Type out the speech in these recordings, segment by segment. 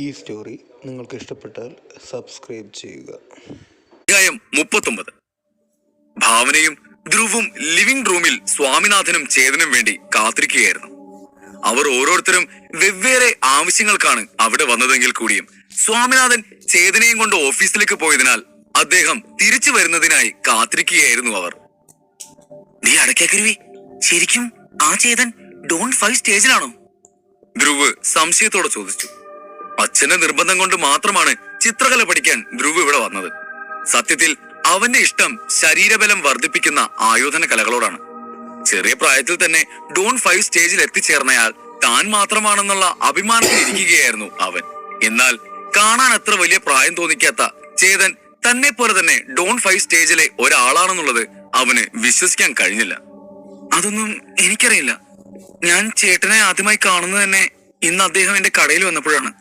ഈ സ്റ്റോറി നിങ്ങൾക്ക് ഇഷ്ടപ്പെട്ടാൽ സബ്സ്ക്രൈബ് ചെയ്യുക. അധ്യായം 39. ഭാവനയും ധ്രുവും ലിവിംഗ് റൂമിൽ സ്വാമിനാഥനും ചേതനും വേണ്ടി കാത്തിരിക്കുകയായിരുന്നു. അവർ ഓരോരുത്തരും വെവ്വേറെ ആവശ്യങ്ങൾക്കാണ് അവിടെ വന്നതെങ്കിൽ കൂടിയും സ്വാമിനാഥൻ ചേതനയും കൊണ്ട് ഓഫീസിലേക്ക് പോയതിനാൽ അദ്ദേഹം തിരിച്ചു വരുന്നതിനായി കാത്തിരിക്കുകയായിരുന്നു അവർ. നീ അടയ്ക്കരുവി, ശരിക്കും ആ ചേതൻ ഡോൺ 5 സ്റ്റേജിലാണോ? ധ്രുവ് സംശയത്തോടെ ചോദിച്ചു. അച്ഛന്റെ നിർബന്ധം കൊണ്ട് മാത്രമാണ് ചിത്രകല പഠിക്കാൻ ധ്രുവ് ഇവിടെ വന്നത്. സത്യത്തിൽ അവന്റെ ഇഷ്ടം ശരീരബലം വർദ്ധിപ്പിക്കുന്ന ആയോധന കലകളോടാണ്. ചെറിയ പ്രായത്തിൽ തന്നെ ഡോൺ 5 സ്റ്റേജിൽ എത്തിച്ചേർന്നയാൾ താൻ മാത്രമാണെന്നുള്ള അഭിമാനത്തിൽ ഇരിക്കുകയായിരുന്നു അവൻ. എന്നാൽ കാണാൻ അത്ര വലിയ പ്രായം തോന്നിക്കാത്ത ചേതൻ തന്നെ പോലെ തന്നെ ഡോൺ 5 സ്റ്റേജിലെ ഒരാളാണെന്നുള്ളത് അവന് വിശ്വസിക്കാൻ കഴിഞ്ഞില്ല. അതൊന്നും എനിക്കറിയില്ല. ഞാൻ ചേട്ടനെ ആദ്യമായി കാണുന്നത് തന്നെ ഇന്ന് അദ്ദേഹം എന്റെ കടയിൽ വന്നപ്പോഴാണ്.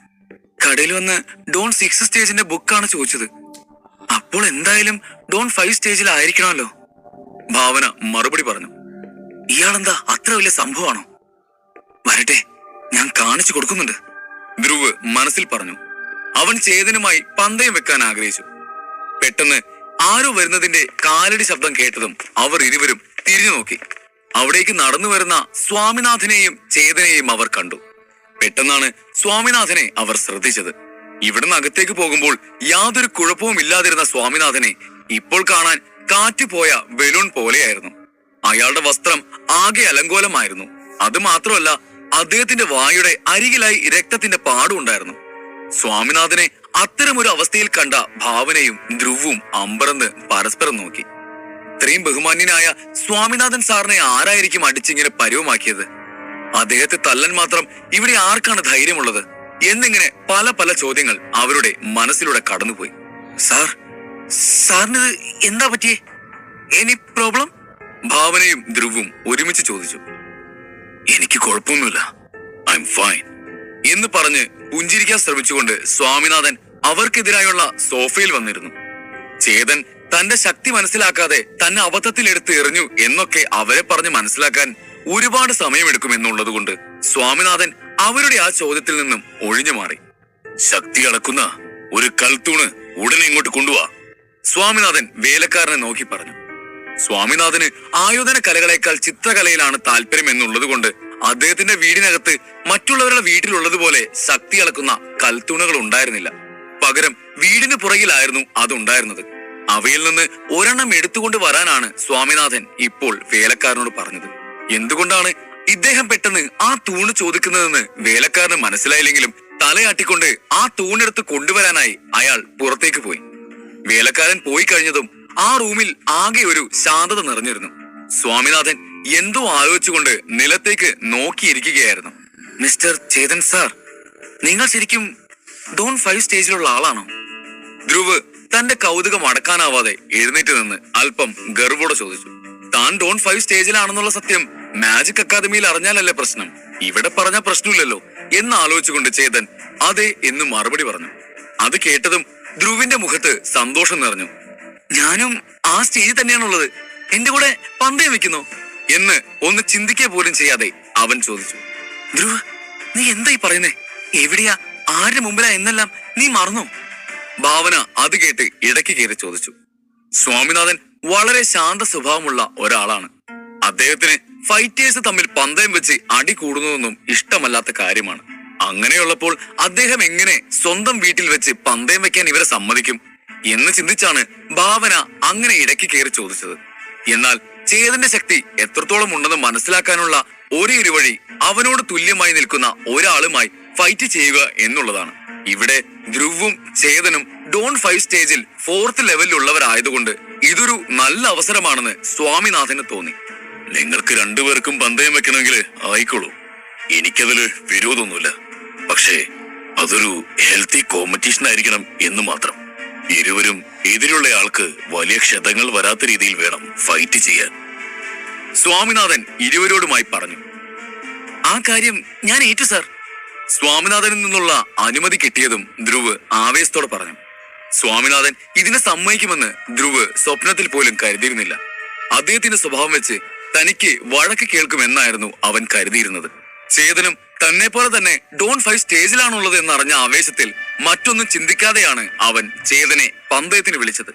കടയിൽ വന്ന് ഡോൺ 6 സ്റ്റേജിന്റെ ബുക്കാണ് ചോദിച്ചത്. അപ്പോൾ എന്തായാലും ഡോൺ 5 സ്റ്റേജിലായിരിക്കണമല്ലോ. ഭാവന മറുപടി പറഞ്ഞു. ഇയാളെന്താ അത്ര വലിയ സംഭവമാണോ? വരട്ടെ, ഞാൻ കാണിച്ചു കൊടുക്കുന്നുണ്ട്, ധ്രുവ് മനസ്സിൽ പറഞ്ഞു. അവൻ ചേതനുമായി പന്തയം വെക്കാൻ ആഗ്രഹിച്ചു. പെട്ടെന്ന് ആരോ വരുന്നതിന്റെ കാലടി ശബ്ദം കേട്ടതും അവർ ഇരുവരും തിരിഞ്ഞു നോക്കി. അവിടേക്ക് നടന്നു വരുന്ന സ്വാമിനാഥനെയും ചേതനെയും അവർ കണ്ടു. പെട്ടെന്നാണ് സ്വാമിനാഥനെ അവർ ശ്രദ്ധിച്ചത്. ഇവിടുന്ന് അകത്തേക്ക് പോകുമ്പോൾ യാതൊരു കുഴപ്പവും ഇല്ലാതിരുന്ന സ്വാമിനാഥനെ ഇപ്പോൾ കാണാൻ കാറ്റുപോയ ബലൂൺ പോലെയായിരുന്നു. അയാളുടെ വസ്ത്രം ആകെ അലങ്കോലമായിരുന്നു. അത് മാത്രമല്ല, അദ്ദേഹത്തിന്റെ വായുടെ അരികിലായി രക്തത്തിന്റെ പാടുണ്ടായിരുന്നു. സ്വാമിനാഥനെ അത്തരമൊരു അവസ്ഥയിൽ കണ്ട ഭാവനയും ധ്രുവും അമ്പരന്ന് പരസ്പരം നോക്കി. ഇത്രയും ബഹുമാന്യനായ സ്വാമിനാഥൻ സാറിനെ ആരായിരിക്കും അടിച്ചിങ്ങനെ പരുവമാക്കിയത്? അദ്ദേഹത്തെ തല്ലാൻ മാത്രം ഇവിടെ ആർക്കാണ് ധൈര്യമുള്ളത് എന്നിങ്ങനെ പല പല ചോദ്യങ്ങൾ അവരുടെ മനസ്സിലൂടെ കടന്നുപോയി. സാറിന് എന്താ പറ്റിയേ? Any problem? ഭാവനയും ധ്രുവും ഒരുമിച്ച് ചോദിച്ചു. എനിക്ക് കുഴപ്പമൊന്നുമില്ല, ഐ എം ഫൈൻ എന്ന് പറഞ്ഞ് പുഞ്ചിരിക്കാൻ ശ്രമിച്ചുകൊണ്ട് സ്വാമിനാഥൻ അവർക്കെതിരായുള്ള സോഫയിൽ വന്നിരുന്നു. ചേതൻ തന്റെ ശക്തി മനസ്സിലാക്കാതെ തന്നെ അബദ്ധത്തിൽ എടുത്ത് എറിഞ്ഞു എന്നൊക്കെ അവരെ പറഞ്ഞ് മനസ്സിലാക്കാൻ ഒരുപാട് സമയമെടുക്കും എന്നുള്ളത് കൊണ്ട് സ്വാമിനാഥൻ അവരുടെ ആ ചോദ്യത്തിൽ നിന്നും ഒഴിഞ്ഞു മാറി. ശക്തി അളക്കുന്ന ഒരു കൽത്തൂണ് ഉടനെ ഇങ്ങോട്ട് കൊണ്ടുപോവാ, സ്വാമിനാഥൻ വേലക്കാരനെ നോക്കി പറഞ്ഞു. സ്വാമിനാഥന് ആയോധന കലകളേക്കാൾ ചിത്രകലയിലാണ് താല്പര്യം എന്നുള്ളത് കൊണ്ട് അദ്ദേഹത്തിന്റെ വീടിനകത്ത് മറ്റുള്ളവരുടെ വീട്ടിലുള്ളതുപോലെ ശക്തി അളക്കുന്ന കൽത്തൂണുകൾ ഉണ്ടായിരുന്നില്ല. പകരം വീടിന് പുറകിലായിരുന്നു അതുണ്ടായിരുന്നത്. അവയിൽ നിന്ന് ഒരെണ്ണം എടുത്തുകൊണ്ട് വരാനാണ് സ്വാമിനാഥൻ ഇപ്പോൾ വേലക്കാരനോട് പറഞ്ഞത്. എന്തുകൊണ്ടാണ് ഇദ്ദേഹം പെട്ടെന്ന് ആ തൂണ് ചോദിക്കുന്നതെന്ന് വേലക്കാരന് മനസ്സിലായില്ലെങ്കിലും തലയാട്ടിക്കൊണ്ട് ആ തൂണെടുത്ത് കൊണ്ടുവരാനായി അയാൾ പുറത്തേക്ക് പോയി. വേലക്കാരൻ പോയി കഴിഞ്ഞതും ആ റൂമിൽ ആകെ ഒരു ശാന്തത നിറഞ്ഞിരുന്നു. സ്വാമിനാഥൻ എന്തോ ആലോചിച്ചുകൊണ്ട് നിലത്തേക്ക് നോക്കിയിരിക്കുകയായിരുന്നു. മിസ്റ്റർ ചേതൻ സാർ, നിങ്ങൾ ശരിക്കും ഡോൺ 5 സ്റ്റേജിലുള്ള ആളാണോ? ധ്രുവ് തന്റെ കൗതുകം അടക്കാനാവാതെ എഴുന്നേറ്റ് നിന്ന് അല്പം ഗർവോടെ ചോദിച്ചു. താൻ ഡോൺ 5 സ്റ്റേജിലാണെന്നുള്ള സത്യം മാജിക് അക്കാദമിയിൽ അറിഞ്ഞാലല്ലേ പ്രശ്നം, ഇവിടെ പറഞ്ഞ പ്രശ്നമില്ലല്ലോ എന്ന് ആലോചിച്ചുകൊണ്ട് ചേതൻ അതെ എന്ന് മറുപടി പറഞ്ഞു. അത് കേട്ടതും ധ്രുവിന്റെ മുഖത്ത് സന്തോഷം നിറഞ്ഞു. ഞാനും ആ സ്റ്റേജിൽ തന്നെയാണുള്ളത്, എന്റെ കൂടെ പന്തയം വെക്കുന്നോ എന്ന് ഒന്ന് ചിന്തിക്കുക പോലും ചെയ്യാതെ അവൻ ചോദിച്ചു. ധ്രുവ്, നീ എന്തായി പറയുന്നേ? എവിടെയാ, ആരുടെ മുമ്പിലാ എന്നെല്ലാം നീ മറന്നോ? ഭാവന അത് കേട്ട് ഇടയ്ക്ക് കയറി ചോദിച്ചു. സ്വാമിനാഥൻ വളരെ ശാന്ത സ്വഭാവമുള്ള ഒരാളാണ്. അദ്ദേഹത്തിന് ഫൈറ്റേഴ്സ് തമ്മിൽ പന്തയം വെച്ച് അടി കൂടുന്നതൊന്നും ഇഷ്ടമല്ലാത്ത കാര്യമാണ്. അങ്ങനെയുള്ളപ്പോൾ അദ്ദേഹം എങ്ങനെ സ്വന്തം വീട്ടിൽ വെച്ച് പന്തയം വെക്കാൻ ഇവരെ സമ്മതിക്കും എന്ന് ചിന്തിച്ചാണ് ഭാവന അങ്ങനെ ഇടയ്ക്ക് കയറി ചോദിച്ചത്. എന്നാൽ ചേതന്റെ ശക്തി എത്രത്തോളം ഉണ്ടെന്ന് മനസ്സിലാക്കാനുള്ള ഒരേ ഒരു വഴി അവനോട് തുല്യമായി നിൽക്കുന്ന ഒരാളുമായി ഫൈറ്റ് ചെയ്യുക എന്നുള്ളതാണ്. ഇവിടെ ധ്രുവും ചേതനും ഡോൺ 5 സ്റ്റേജിൽ 4th ലെവലിലുള്ളവരായതുകൊണ്ട് ഇതൊരു നല്ല അവസരമാണെന്ന് സ്വാമിനാഥന് തോന്നി. നിങ്ങൾക്ക് രണ്ടുപേർക്കും പന്തയം വെക്കണമെങ്കിൽ ആയിക്കോളൂ, എനിക്കതില് വിരോധമൊന്നുമില്ല. പക്ഷേ അതൊരു ഹെൽത്തി കോമ്പറ്റീഷൻ ആയിരിക്കണം എന്ന് മാത്രം. ഇരുവരും എതിരുള്ള ആൾക്ക് വലിയ ക്ഷതങ്ങൾ വരാത്ത രീതിയിൽ വേണം ഫൈറ്റ് ചെയ്യാൻ, സ്വാമിനാഥൻ ഇരുവരോടുമായി പറഞ്ഞു. ആ കാര്യം ഞാൻ ഏറ്റു സാർ. സ്വാമിനാഥനിൽ നിന്നുള്ള അനുമതി കിട്ടിയതും ധ്രുവ് ആവേശത്തോടെ പറഞ്ഞു. സ്വാമിനാഥൻ ഇതിനെ സമ്മതിക്കുമെന്ന് ധ്രുവ് സ്വപ്നത്തിൽ പോലും കരുതിയിരുന്നില്ല. അദ്ദേഹത്തിന്റെ സ്വഭാവം വെച്ച് തനിക്ക് വഴക്ക് കേൾക്കുമെന്നായിരുന്നു അവൻ കരുതിയിരുന്നത്. ചേതനും തന്നെ പോലെ തന്നെ ഡോൺ 5 സ്റ്റേജിലാണുള്ളത് എന്നറിഞ്ഞ ആവേശത്തിൽ മറ്റൊന്നും ചിന്തിക്കാതെയാണ് അവൻ ചേതനെ പന്തയത്തിന് വിളിച്ചത്.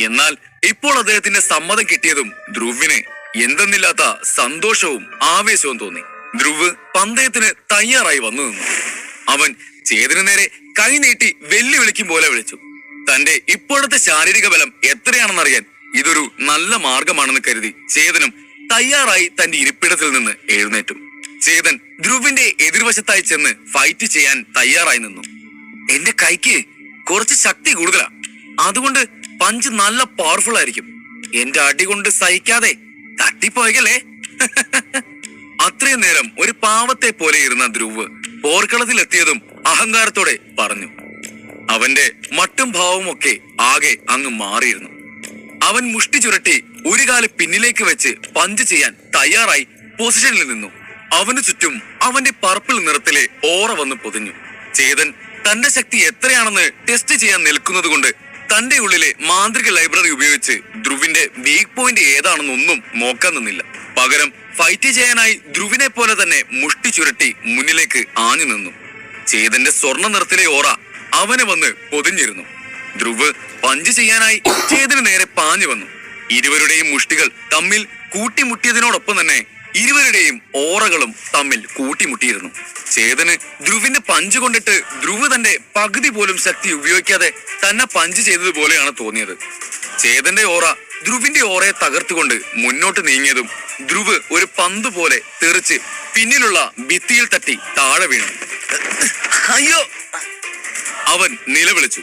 എന്നാൽ ഇപ്പോൾ അദ്ദേഹത്തിന്റെ സമ്മതം കിട്ടിയതും ധ്രുവിന് എന്തെന്നില്ലാത്ത സന്തോഷവും ആവേശവും തോന്നി. ധ്രുവ് പന്തയത്തിന് തയ്യാറായി വന്നു നിന്നു. അവൻ ചേതന് നേരെ കൈ നീട്ടി വെല്ലുവിളിക്കും പോലെ വിളിച്ചു. തന്റെ ഇപ്പോഴത്തെ ശാരീരിക ബലം എത്രയാണെന്നറിയാൻ ഇതൊരു നല്ല മാർഗമാണെന്ന് കരുതി ചേതനും തയ്യാറായി തന്റെ ഇരിപ്പിടത്തിൽ നിന്ന് എഴുന്നേറ്റു. ചേതൻ ധ്രുവിന്റെ എതിർവശത്തായി ചെന്ന് ഫൈറ്റ് ചെയ്യാൻ തയ്യാറായി നിന്നു. എന്റെ കൈക്ക് കുറച്ച് ശക്തി കൂടുതലാ, അതുകൊണ്ട് പഞ്ച് നല്ല പവർഫുൾ ആയിരിക്കും. എന്റെ അടി കൊണ്ട് സഹിക്കാതെ തട്ടിപ്പോയല്ലേ. അത്രയും നേരം ഒരു പാവത്തെ പോലെ ഇരുന്ന ധ്രുവ് പോർക്കളത്തിലെത്തിയതും അഹങ്കാരത്തോടെ പറഞ്ഞു. അവന്റെ മട്ടും ഭാവവും ഒക്കെ ആകെ അങ്ങ് മാറിയിരുന്നു. അവൻ മുഷ്ടി ചുരട്ടി ഒരു കാല് പിന്നിലേക്ക് വെച്ച് പഞ്ച് ചെയ്യാൻ തയ്യാറായി പൊസിഷനിൽ നിന്നു. അവന് ചുറ്റും അവന്റെ പർപ്പിൾ നിറത്തിലെ ഓറ വന്ന് പൊതിഞ്ഞു. ചേതൻ തന്റെ ശക്തി എത്രയാണെന്ന് ടെസ്റ്റ് ചെയ്യാൻ നിൽക്കുന്നത് കൊണ്ട് തന്റെ ഉള്ളിലെ മാന്ത്രിക ലൈബ്രറി ഉപയോഗിച്ച് ധ്രുവിന്റെ വീക്ക് പോയിന്റ് ഏതാണെന്നൊന്നും നോക്കാൻ നിന്നില്ല. പകരം ഫൈറ്റ് ചെയ്യാനായി ധ്രുവിനെ പോലെ തന്നെ മുഷ്ടി ചുരട്ടി മുന്നിലേക്ക് ആഞ്ഞു നിന്നു. ചേതന്റെ സ്വർണ്ണ നിറത്തിലെ ഓറ അവന് വന്ന് പൊതിഞ്ഞിരുന്നു. ധ്രുവ് പഞ്ച് ചെയ്യാനായി ചേതന് നേരെ പാഞ്ഞു വന്നു. ഇരുവരുടെയും മുഷ്ടികൾ തമ്മിൽ കൂട്ടിമുട്ടിയതിനോടൊപ്പം തന്നെ ഇരുവരുടെയും ഓറകളും തമ്മിൽ കൂട്ടിമുട്ടിയിരുന്നു. ചേതന് ധ്രുവിന്റെ പഞ്ച് കൊണ്ടിട്ട് ധ്രുവ് തന്റെ പകുതി പോലും ശക്തി ഉപയോഗിക്കാതെ തന്നെ പഞ്ച് ചെയ്തതുപോലെയാണ് തോന്നിയത്. ചേതന്റെ ഓറ ധ്രുവിന്റെ ഓറയെ തകർത്തുകൊണ്ട് മുന്നോട്ട് നീങ്ങിയതും ധ്രുവ് ഒരു പന്ത് പോലെ തെറിച്ച് പിന്നിലുള്ള ഭിത്തിയിൽ തട്ടി താഴെ വീണു. അയ്യോ! അവൻ നിലവിളിച്ചു.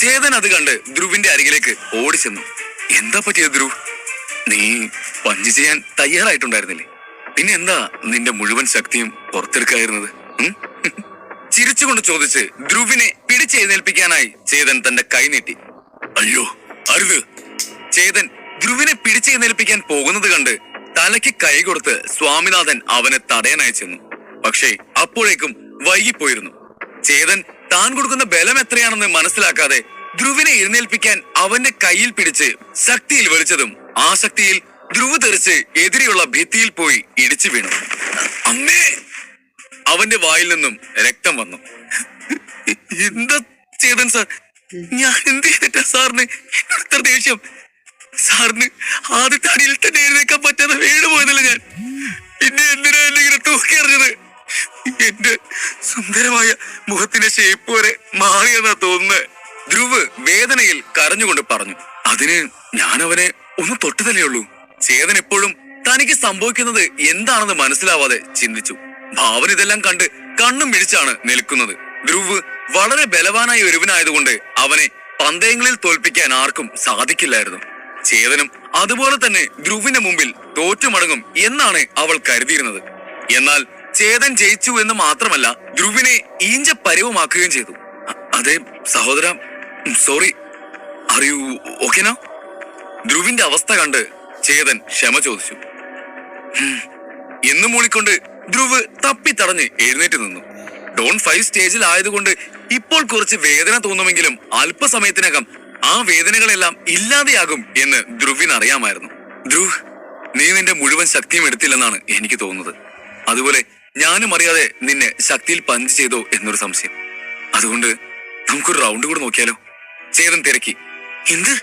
ചേതൻ അത് കണ്ട് ധ്രുവിന്റെ അരികിലേക്ക് ഓടിച്ചെന്നു. എന്താ പറ്റിയത് ധ്രുവ്? നീ പഞ്ച് ചെയ്യാൻ തയ്യാറായിട്ടുണ്ടായിരുന്നില്ലേ? പിന്നെ എന്താ നിന്റെ മുഴുവൻ ശക്തിയും പുറത്തെടുക്കായിരുന്നത്? ചിരിച്ചുകൊണ്ട് ചോദിച്ച് ധ്രുവിനെ പിടിച്ചെഴുന്നേൽപ്പിക്കാനായി ചേതൻ തന്റെ കൈ നീട്ടി. അയ്യോ, അരുത്! ചേതൻ ധ്രുവിനെ പിടിച്ചെഴുന്നേൽപ്പിക്കാൻ പോകുന്നത് കണ്ട് തലയ്ക്ക് കൈ കൊടുത്ത് സ്വാമിനാഥൻ അവനെ തടയാനായി ചെന്നു. പക്ഷേ അപ്പോഴേക്കും വൈകിപ്പോയിരുന്നു. ചേതൻ താൻ കൊടുക്കുന്ന ബലം എത്രയാണെന്ന് മനസ്സിലാക്കാതെ ധ്രുവിനെ എഴുന്നേൽപ്പിക്കാൻ അവന്റെ കയ്യിൽ പിടിച്ച് ശക്തിയിൽ വലിച്ചതും ആ ശക്തിയിൽ ധ്രുവ് തെറിച്ച് എതിരെയുള്ള ഭിത്തിയിൽ പോയി ഇടിച്ചു വീണു. അമ്മേ! അവന്റെ വായിൽ നിന്നും രക്തം വന്നു. എന്താ ചേതൻ സാർ, ഞാൻ എന്ത് ചെയ്തിട്ടാ സാറിന് ഇത്ര ദേഷ്യം? സാറിന് ആദ്യത്തെ അടിയിൽ തന്നെ എഴുന്നേക്കാൻ പറ്റാതെ വീണുപോയതല്ല ഞാൻ. പിന്നെ എന്തിനാ എന്നെ ഇങ്ങനെ തൂക്കി എറിഞ്ഞത്? എന്റെ സുന്ദരമായ മുഖത്തിന്റെ ഷേപ്പ് വരെ മാറിയെന്നാ തോന്നുന്നത്. ധ്രുവ് വേദനയിൽ കരഞ്ഞുകൊണ്ട് പറഞ്ഞു. അതിന് ഞാൻ അവനെ ഒന്ന് തൊട്ടുതല്ലേ ഉള്ളൂ. ചേതൻ എപ്പോഴും തനിക്ക് സംഭവിക്കുന്നത് എന്താണെന്ന് മനസ്സിലാവാതെ ചിന്തിച്ചു. ഭാവൻ ഇതെല്ലാം കണ്ട് കണ്ണും മിഴിച്ചാണ് നിൽക്കുന്നത്. ധ്രുവ് വളരെ ബലവാനായ ഒരുവനായതുകൊണ്ട് അവനെ പന്തയങ്ങളിൽ തോൽപ്പിക്കാൻ ആർക്കും സാധിക്കില്ലായിരുന്നു. ചേതനും അതുപോലെ തന്നെ ധ്രുവിന്റെ മുമ്പിൽ തോറ്റുമടങ്ങും എന്നാണ് അവൾ കരുതിയിരുന്നത്. എന്നാൽ ചേതൻ ജയിച്ചു എന്ന് മാത്രമല്ല, ധ്രുവിനെ ഈഞ്ച പരുവമാക്കുകയും ചെയ്തു. അതെ സഹോദര, sorry. Are you okay now? ധ്രുവിന്റെ അവസ്ഥ കണ്ട് ചേതൻ ക്ഷമ ചോദിച്ചു. എന്ന് മൂളിക്കൊണ്ട് ധ്രുവ് തപ്പിത്തടഞ്ഞ് എഴുന്നേറ്റ് നിന്നു. ഡോൺ 5 സ്റ്റേജിൽ ആയതുകൊണ്ട് ഇപ്പോൾ കുറച്ച് വേദന തോന്നുമെങ്കിലും അല്പസമയത്തിനകം ആ വേദനകളെല്ലാം ഇല്ലാതെയാകും എന്ന് ധ്രുവിന് അറിയാമായിരുന്നു. ധ്രുവ്, നീ നിന്റെ മുഴുവൻ ശക്തിയും എടുത്തില്ലെന്നാണ് എനിക്ക് തോന്നുന്നത്. അതുപോലെ ഞാനും അറിയാതെ നിന്നെ ശക്തിയിൽ പഞ്ച് ചെയ്തോ എന്നൊരു സംശയം. അതുകൊണ്ട് നമുക്കൊരു റൗണ്ട് കൂടെ നോക്കിയാലോ? ചേതൻ തിരക്കി. എന്ത്?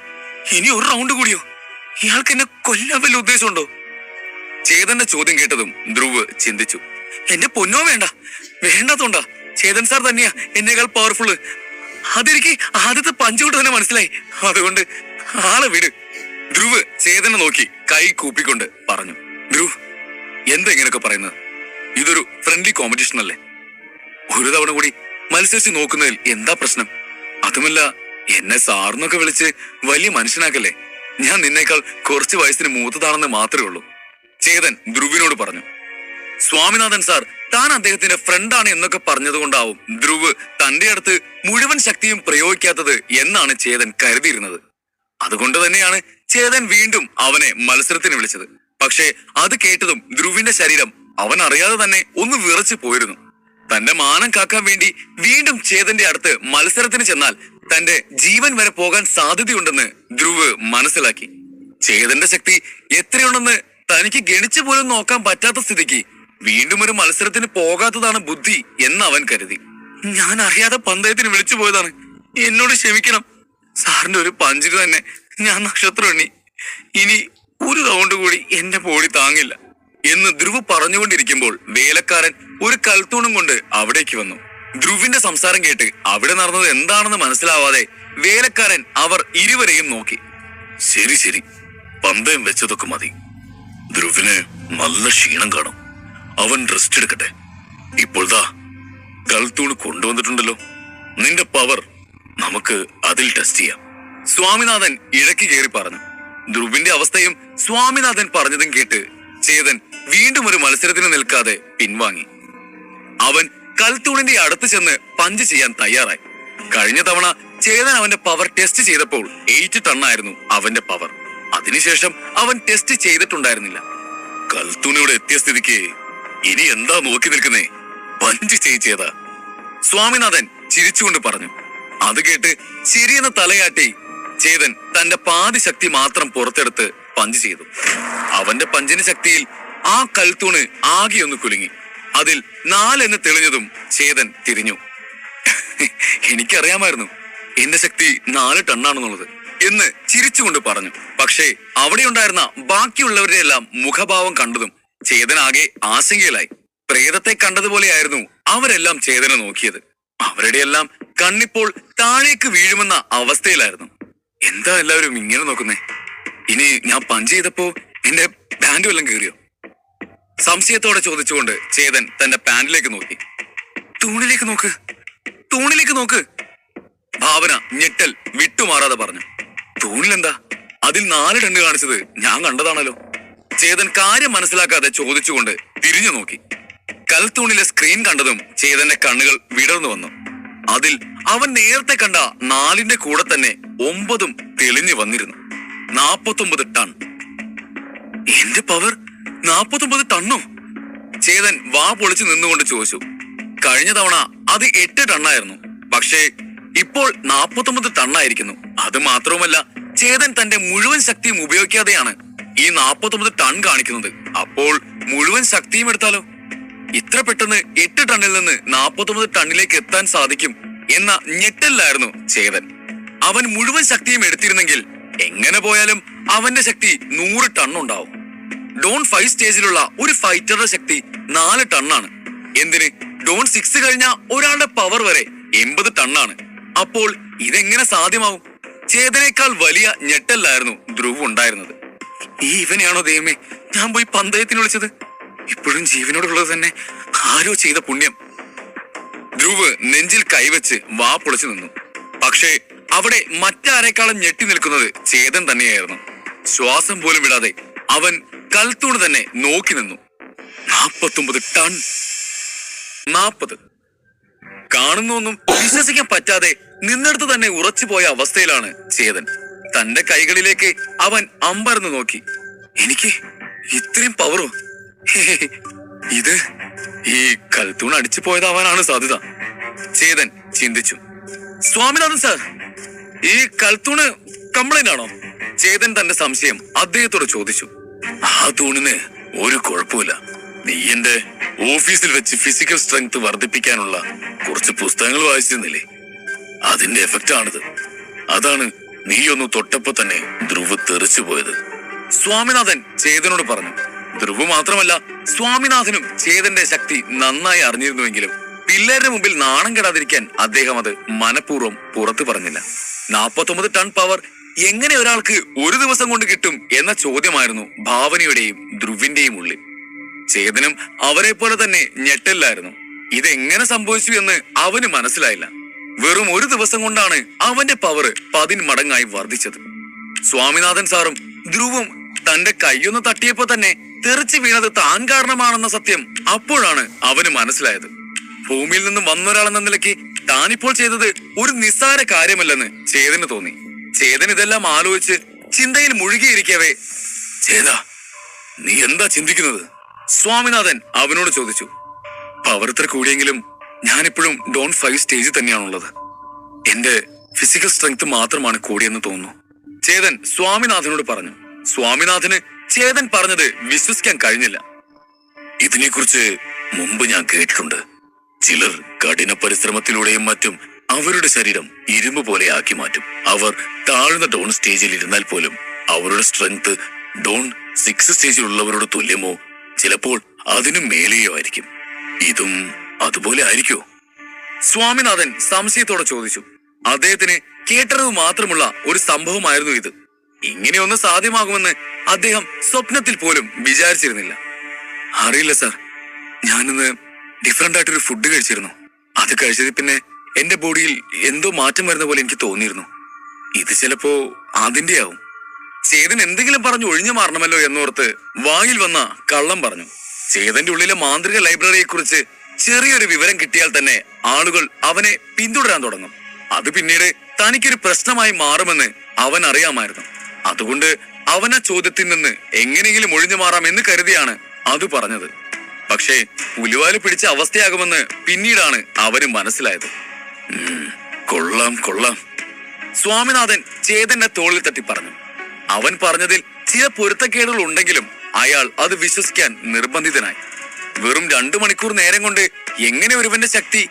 ഇനി ഒരു റൗണ്ട് കൂടിയോ? ഇയാൾക്ക് എന്നെ കൊല്ലാൻ വല്ല ഉദ്ദേശമുണ്ടോ? ചേതന്റെ ചോദ്യം കേട്ടതും ധ്രുവ് ചിന്തിച്ചു. എന്റെ പൊന്നോ, വേണ്ട, വേണ്ടാത്തോണ്ടാ. ചേതൻ സാർ തന്നെയാ എന്നേക്കാൾ പവർഫുള്ള്. അതെനിക്ക് ആദ്യത്തെ പഞ്ച് കൊണ്ട് തന്നെ മനസ്സിലായി. അതുകൊണ്ട് ആളെ വിട്. ധ്രുവ് ചേതനെ നോക്കി കൈ കൂപ്പിക്കൊണ്ട് പറഞ്ഞു. ധ്രുവ്, എന്താ ഇങ്ങനെയൊക്കെ പറയുന്നത്? ഇതൊരു ഫ്രണ്ട്ലി കോമ്പറ്റീഷൻ അല്ലേ? ഒരു തവണ കൂടി മത്സരിച്ച് നോക്കുന്നതിൽ എന്താ പ്രശ്നം? അതുമല്ല, എന്നെ സാറിനൊക്കെ വിളിച്ച് വലിയ മനുഷ്യനാക്കല്ലേ. ഞാൻ നിന്നേക്കാൾ കുറച്ച് വയസ്സിന് മൂത്തതാണെന്ന് മാത്രമേ ഉള്ളൂ. ചേതൻ ധ്രുവിനോട് പറഞ്ഞു. സ്വാമിനാഥൻ സാർ താൻ അദ്ദേഹത്തിന്റെ ഫ്രണ്ടാണ് എന്നൊക്കെ പറഞ്ഞതുകൊണ്ടാവും ധ്രുവ് തന്റെ അടുത്ത് മുഴുവൻ ശക്തിയും പ്രയോഗിക്കാത്തത് എന്നാണ് ചേതൻ കരുതിയിരുന്നത്. അതുകൊണ്ട് തന്നെയാണ് ചേതൻ വീണ്ടും അവനെ മത്സരത്തിന് വിളിച്ചത്. പക്ഷേ അത് കേട്ടതും ധ്രുവിന്റെ ശരീരം അവൻ അറിയാതെ തന്നെ ഒന്ന് വിറച്ചു പോയിരുന്നു. തന്റെ മാനം കാക്കാൻ വേണ്ടി വീണ്ടും ചേതന്റെ അടുത്ത് മത്സരത്തിന് ചെന്നാൽ തന്റെ ജീവൻ വരെ പോകാൻ സാധ്യതയുണ്ടെന്ന് ധ്രുവ് മനസ്സിലാക്കി. ചേതന്റെ ശക്തി എത്രയുണ്ടെന്ന് തനിക്ക് ഗണിച്ചു പോലും നോക്കാൻ പറ്റാത്ത സ്ഥിതിക്ക് വീണ്ടും ഒരു മത്സരത്തിന് പോകാത്തതാണ് ബുദ്ധി എന്ന് അവൻ കരുതി. ഞാൻ അറിയാതെ പന്തയത്തിന് വിളിച്ചു പോയതാണ്, എന്നോട് ക്ഷമിക്കണം. സാറിന്റെ ഒരു പഞ്ചിന് തന്നെ ഞാൻ നക്ഷത്രം എണ്ണി. ഇനി ഒരു റൗണ്ട് കൂടി എന്റെ ബോഡി താങ്ങില്ല എന്ന് ധ്രുവ് പറഞ്ഞുകൊണ്ടിരിക്കുമ്പോൾ വേലക്കാരൻ ഒരു കൽത്തൂണും കൊണ്ട് അവിടേക്ക് വന്നു. ധ്രുവിന്റെ സംസാരം കേട്ട് അവിടെ നടന്നത് എന്താണെന്ന് മനസ്സിലാവാതെ വേലക്കാരൻ അവർ ഇരുവരെയും നോക്കി. ശരി ശരി, പന്തയം വെച്ചതൊക്കെ മതി. ധ്രുവിന് നല്ല ക്ഷീണം കാണും, അവൻ റെസ്റ്റ് എടുക്കട്ടെ. ഇപ്പോൾ ദാ കൽത്തൂണ് കൊണ്ടുവന്നിട്ടുണ്ടല്ലോ, നിന്റെ പവർ നമുക്ക് അതിൽ ടെസ്റ്റ് ചെയ്യാം. സ്വാമിനാഥൻ ഇടയ്ക്ക് കയറി പറഞ്ഞു. ധ്രുവിന്റെ അവസ്ഥയും സ്വാമിനാഥൻ പറഞ്ഞതും കേട്ട് ചേതൻ വീണ്ടും ഒരു മത്സരത്തിന് നിൽക്കാതെ പിൻവാങ്ങി. അവൻ കൽത്തൂണിന്റെ അടുത്ത് ചെന്ന് പഞ്ച് ചെയ്യാൻ തയ്യാറായി. കഴിഞ്ഞ തവണ ചേതൻ അവന്റെ പവർ ടെസ്റ്റ് ചെയ്തപ്പോൾ 8 ടണ്ണായിരുന്നു അവന്റെ പവർ. അതിനുശേഷം അവൻ ടെസ്റ്റ് ചെയ്തിട്ടുണ്ടായിരുന്നില്ല. കൽത്തൂണിയുടെ എത്തിയ സ്ഥിതിക്ക് ഇനി എന്താ നോക്കി നിൽക്കുന്നേ, പഞ്ച് ചെയ്താ. സ്വാമിനാഥൻ ചിരിച്ചുകൊണ്ട് പറഞ്ഞു. അത് കേട്ട് ശരിയെന്ന് തലയാട്ടി ചേതൻ തന്റെ പാതി ശക്തി മാത്രം പുറത്തെടുത്ത് പഞ്ച് ചെയ്തു. അവന്റെ പഞ്ചിന് ശക്തിയിൽ ആ കൽത്തൂണ് ആകെയൊന്ന് കുലുങ്ങി. അതിൽ 4 എന്ന് തെളിഞ്ഞതും ചേതൻ തിരിഞ്ഞു. എനിക്കറിയാമായിരുന്നു എന്റെ ശക്തി 4 ടണ്ണാണെന്നുള്ളത് എന്ന് ചിരിച്ചുകൊണ്ട് പറഞ്ഞു. പക്ഷേ അവിടെ ഉണ്ടായിരുന്ന ബാക്കിയുള്ളവരുടെ എല്ലാം മുഖഭാവം കണ്ടതും ചേതനാകെ ആശങ്കയിലായി. പ്രേതത്തെ കണ്ടതുപോലെയായിരുന്നു അവരെല്ലാം ചേതനെ നോക്കിയത്. അവരുടെ എല്ലാം കണ്ണിപ്പോൾ താഴേക്ക് വീഴുമെന്ന അവസ്ഥയിലായിരുന്നു. എന്താ എല്ലാവരും ഇങ്ങനെ നോക്കുന്നേ? ഇനി ഞാൻ പഞ്ച് ചെയ്തപ്പോ എന്റെ പാന്റ് വല്ലതും കീറിയോ? സംശയത്തോടെ ചോദിച്ചുകൊണ്ട് ചേതൻ തന്റെ പാന്റിലേക്ക് നോക്കി. തൂണിലേക്ക് നോക്ക്, തൂണിലേക്ക് നോക്ക്. ഭാവന ഞെട്ടൽ വിട്ടുമാറാതെ പറഞ്ഞു. തൂണിലെന്താ? അതിൽ 4 ടണ്ണ് കാണിച്ചത് ഞാൻ കണ്ടതാണല്ലോ. ചേതൻ കാര്യം മനസ്സിലാക്കാതെ ചോദിച്ചുകൊണ്ട് തിരിഞ്ഞു നോക്കി. കൽത്തൂണിലെ സ്ക്രീൻ കണ്ടതും ചേതന്റെ കണ്ണുകൾ വിടർന്നു വന്നു. അതിൽ അവൻ നേരത്തെ കണ്ട 4ന്റെ കൂടെ തന്നെ 9ഉം തെളിഞ്ഞു വന്നിരുന്നു. 49 ടൺ. എന്റെ പവർ 49 ടണ്ണോ? ചേതൻ വാ പൊളിച്ചു നിന്നുകൊണ്ട് ചോദിച്ചു. കഴിഞ്ഞ തവണ അത് 8 ടണ്ണായിരുന്നു, പക്ഷേ ഇപ്പോൾ 49 ടണ്ണായിരിക്കുന്നു. അത് മാത്രവുമല്ല, ചേതൻ തന്റെ മുഴുവൻ ശക്തിയും ഉപയോഗിക്കാതെയാണ് ഈ 49 ടൺ കാണിക്കുന്നത്. അപ്പോൾ മുഴുവൻ ശക്തിയും എടുത്താലോ? ഇത്ര പെട്ടെന്ന് 8 ടണ്ണിൽ നിന്ന് 49 ടണ്ണിലേക്ക് എത്താൻ സാധിക്കും എന്ന ഞെട്ടലിലായിരുന്നു ചേതൻ. അവൻ മുഴുവൻ ശക്തിയും എടുത്തിരുന്നെങ്കിൽ എങ്ങനെ പോയാലും അവന്റെ ശക്തി 100 ടണ്ണുണ്ടാവും. ഡോൺ 5 സ്റ്റേജിലുള്ള ഒരു ഫൈറ്ററുടെ ശക്തി 4 ടണ്ണാണ്. എന്തിന് ഡോൺ 6 കഴിഞ്ഞ ഒരാളുടെ പവർ വരെ 80 ടണ്ണാണ്. അപ്പോൾ ഇതെങ്ങനെ സാധ്യമാവും? ചേതനേക്കാൾ വലിയ ഞെട്ടലിലായിരുന്നു ധ്രുവ് ഉണ്ടായിരുന്നത്. ഇവനെയാണോ ദൈവമേ ഞാൻ പോയി പന്തയത്തിന് വിളിച്ചത്? ഇപ്പോഴും ജീവനോടുള്ളത് തന്നെ ആരോ ചെയ്ത പുണ്യം. ധ്രുവ് നെഞ്ചിൽ കൈവച്ച് വാ പൊളിച്ചു നിന്നു. പക്ഷേ അവിടെ മറ്റാരേക്കാളും ഞെട്ടി നിൽക്കുന്നത് ചേതൻ തന്നെയായിരുന്നു. ശ്വാസം പോലും വിടാതെ അവൻ കൽത്തൂണ് തന്നെ നോക്കി നിന്നു. 49 ടൺ. 40. കാണുന്നൊന്നും വിശ്വസിക്കാൻ പറ്റാതെ നിന്നെടുത്ത് തന്നെ ഉറച്ചുപോയ അവസ്ഥയിലാണ് ചേതൻ. തന്റെ കൈകളിലേക്ക് അവൻ അമ്പരന്ന് നോക്കി. എനിക്ക് ഇത്രയും പവറോ? ഇത് ഈ കൽത്തൂൺ അടിച്ചു പോയതാവാനാണ് സാധ്യത, ചേതൻ ചിന്തിച്ചു. സ്വാമിനാഥൻ സാർ, ഈ കൽത്തൂണ് കംപ്ലൈന്റ് ആണോ? ചേതൻ തന്റെ സംശയം അദ്ദേഹത്തോട് ചോദിച്ചു. ആ തൂണിന് ഒരു കുഴപ്പമില്ല. നീ എന്റെ ഓഫീസിൽ വെച്ച് ഫിസിക്കൽ സ്ട്രെങ്ത് വർദ്ധിപ്പിക്കാനുള്ള കുറച്ച് പുസ്തകങ്ങൾ വായിച്ചിരുന്നില്ലേ, അതിന്റെ എഫക്റ്റ് ആണിത്. അതാണ് നീ ഒന്ന് തൊട്ടപ്പോ തന്നെ ധ്രുവ് തെറിച്ചു പോയത്, സ്വാമിനാഥൻ ചേതനോട് പറഞ്ഞു. ധ്രുവ് മാത്രമല്ല, സ്വാമിനാഥനും ചേതന്റെ ശക്തി നന്നായി അറിഞ്ഞിരുന്നുവെങ്കിലും പിള്ളേരുടെ മുമ്പിൽ നാണം കെടാതിരിക്കാൻ അദ്ദേഹം അത് മനഃപൂർവ്വം പുറത്തു പറഞ്ഞില്ല. 49 ടൺ പവർ എങ്ങനെ ഒരാൾക്ക് ഒരു ദിവസം കൊണ്ട് കിട്ടും എന്ന ചോദ്യമായിരുന്നു ഭാവനയുടെയും ധ്രുവിന്റെയും ഉള്ളിൽ. ചേതനും അവരെ പോലെ തന്നെ ഞെട്ടലിലായിരുന്നു. ഇതെങ്ങനെ സംഭവിച്ചു എന്ന് അവന് മനസ്സിലായില്ല. വെറും ഒരു ദിവസം കൊണ്ടാണ് അവന്റെ പവർ 10 മടങ്ങായി വർദ്ധിച്ചത്. സ്വാമിനാഥൻ സാറും ധ്രുവും തന്റെ കൈയൊന്ന് തട്ടിയപ്പോ തന്നെ തെറിച്ചു വീണത് താൻ കാരണമാണെന്ന സത്യം അപ്പോഴാണ് അവന് മനസ്സിലായത്. ഭൂമിയിൽ നിന്നും വന്നൊരാളെന്ന നിലയ്ക്ക് താനിപ്പോൾ ചെയ്തത് ഒരു നിസ്സാര കാര്യമല്ലെന്ന് ചേതന് തോന്നി. ചേതൻ ഇതെല്ലാം ആലോചിച്ച് ചിന്തയിൽ മുഴുകിയിരിക്കവേ, ചേതാ നീ എന്താ ചിന്തിക്കുന്നത്? സ്വാമിനാഥൻ അവനോട് ചോദിച്ചു. പവർ ഇത്ര കൂടിയെങ്കിലും ഞാനിപ്പോഴും ഡോൺ 5 സ്റ്റേജിൽ തന്നെയാണുള്ളത്. എന്റെ ഫിസിക്കൽ സ്ട്രെങ്ത് മാത്രമാണ് കൂടിയെന്ന് തോന്നുന്നു, ചേതൻ സ്വാമിനാഥനോട് പറഞ്ഞു. സ്വാമിനാഥന് ചേതൻ പറഞ്ഞത് വിശ്വസിക്കാൻ കഴിഞ്ഞില്ല. ഇതിനെക്കുറിച്ച് മുമ്പ് ഞാൻ കേട്ടിട്ടുണ്ട്. ചിലർ കഠിന പരിശ്രമത്തിലൂടെയും മറ്റും അവരുടെ ശരീരം ഇരുമ്പ് പോലെ ആക്കി മാറ്റും. അവർ താഴ്ന്ന ഡോൺ സ്റ്റേജിൽ ഇരുന്നാൽ പോലും അവരുടെ സ്ട്രെങ്ത് ഡോൺ 6 സ്റ്റേജിലുള്ളവരോട് തുല്യമോ ചിലപ്പോൾ അതിനും മേലെയോ ആയിരിക്കും. ഇതും അതുപോലെ ആയിരിക്കോ? സ്വാമിനാഥൻ സംശയത്തോടെ ചോദിച്ചു. അദ്ദേഹത്തിന് കേട്ടറിവ് മാത്രമുള്ള ഒരു സംഭവമായിരുന്നു ഇത്. ഇങ്ങനെയൊന്ന് സാധ്യമാകുമെന്ന് അദ്ദേഹം സ്വപ്നത്തിൽ പോലും വിചാരിച്ചിരുന്നില്ല. അറിയില്ല സാർ, ഞാനിന്ന് ഡിഫറെന്റ് ആയിട്ടൊരു ഫുഡ് കഴിച്ചിരുന്നു. അത് കഴിച്ചത് പിന്നെ എന്റെ ബോഡിയിൽ എന്തോ മാറ്റം വരുന്ന പോലെ എനിക്ക് തോന്നിയിരുന്നു. ഇത് ചിലപ്പോ അതിന്റെ ആവും. ചേതൻ എന്തെങ്കിലും പറഞ്ഞു ഒഴിഞ്ഞു മാറണമല്ലോ എന്നോർത്ത് വായിൽ വന്ന കള്ളം പറഞ്ഞു. ചേതന്റെ ഉള്ളിലെ മാന്ത്രിക ലൈബ്രറിയെ കുറിച്ച് ചെറിയൊരു വിവരം കിട്ടിയാൽ തന്നെ ആളുകൾ അവനെ പിന്തുടരാൻ തുടങ്ങും. അത് പിന്നീട് തനിക്കൊരു പ്രശ്നമായി മാറുമെന്ന് അവൻ അറിയാമായിരുന്നു. അതുകൊണ്ട് അവൻ ആ ചോദ്യത്തിൽ നിന്ന് എങ്ങനെയെങ്കിലും ഒഴിഞ്ഞു മാറാം എന്ന് കരുതിയാണ് അത് പറഞ്ഞത്. പക്ഷേ പുലിവാല് പിടിച്ച അവസ്ഥയാകുമെന്ന് പിന്നീടാണ് അവന് മനസ്സിലായത്. കൊള്ളാം കൊള്ളാം, സ്വാമിനാഥൻ ചേതന്റെ തോളിൽ തട്ടി പറഞ്ഞു. അവൻ പറഞ്ഞതിൽ ചില പൊരുത്തക്കേടുകൾ ഉണ്ടെങ്കിലും അയാൾ അത് വിശ്വസിക്കാൻ നിർബന്ധിതനായി. വെറും 2 മണിക്കൂർ നേരം കൊണ്ട് എങ്ങനെ ഒരുവന്റെ ശക്തി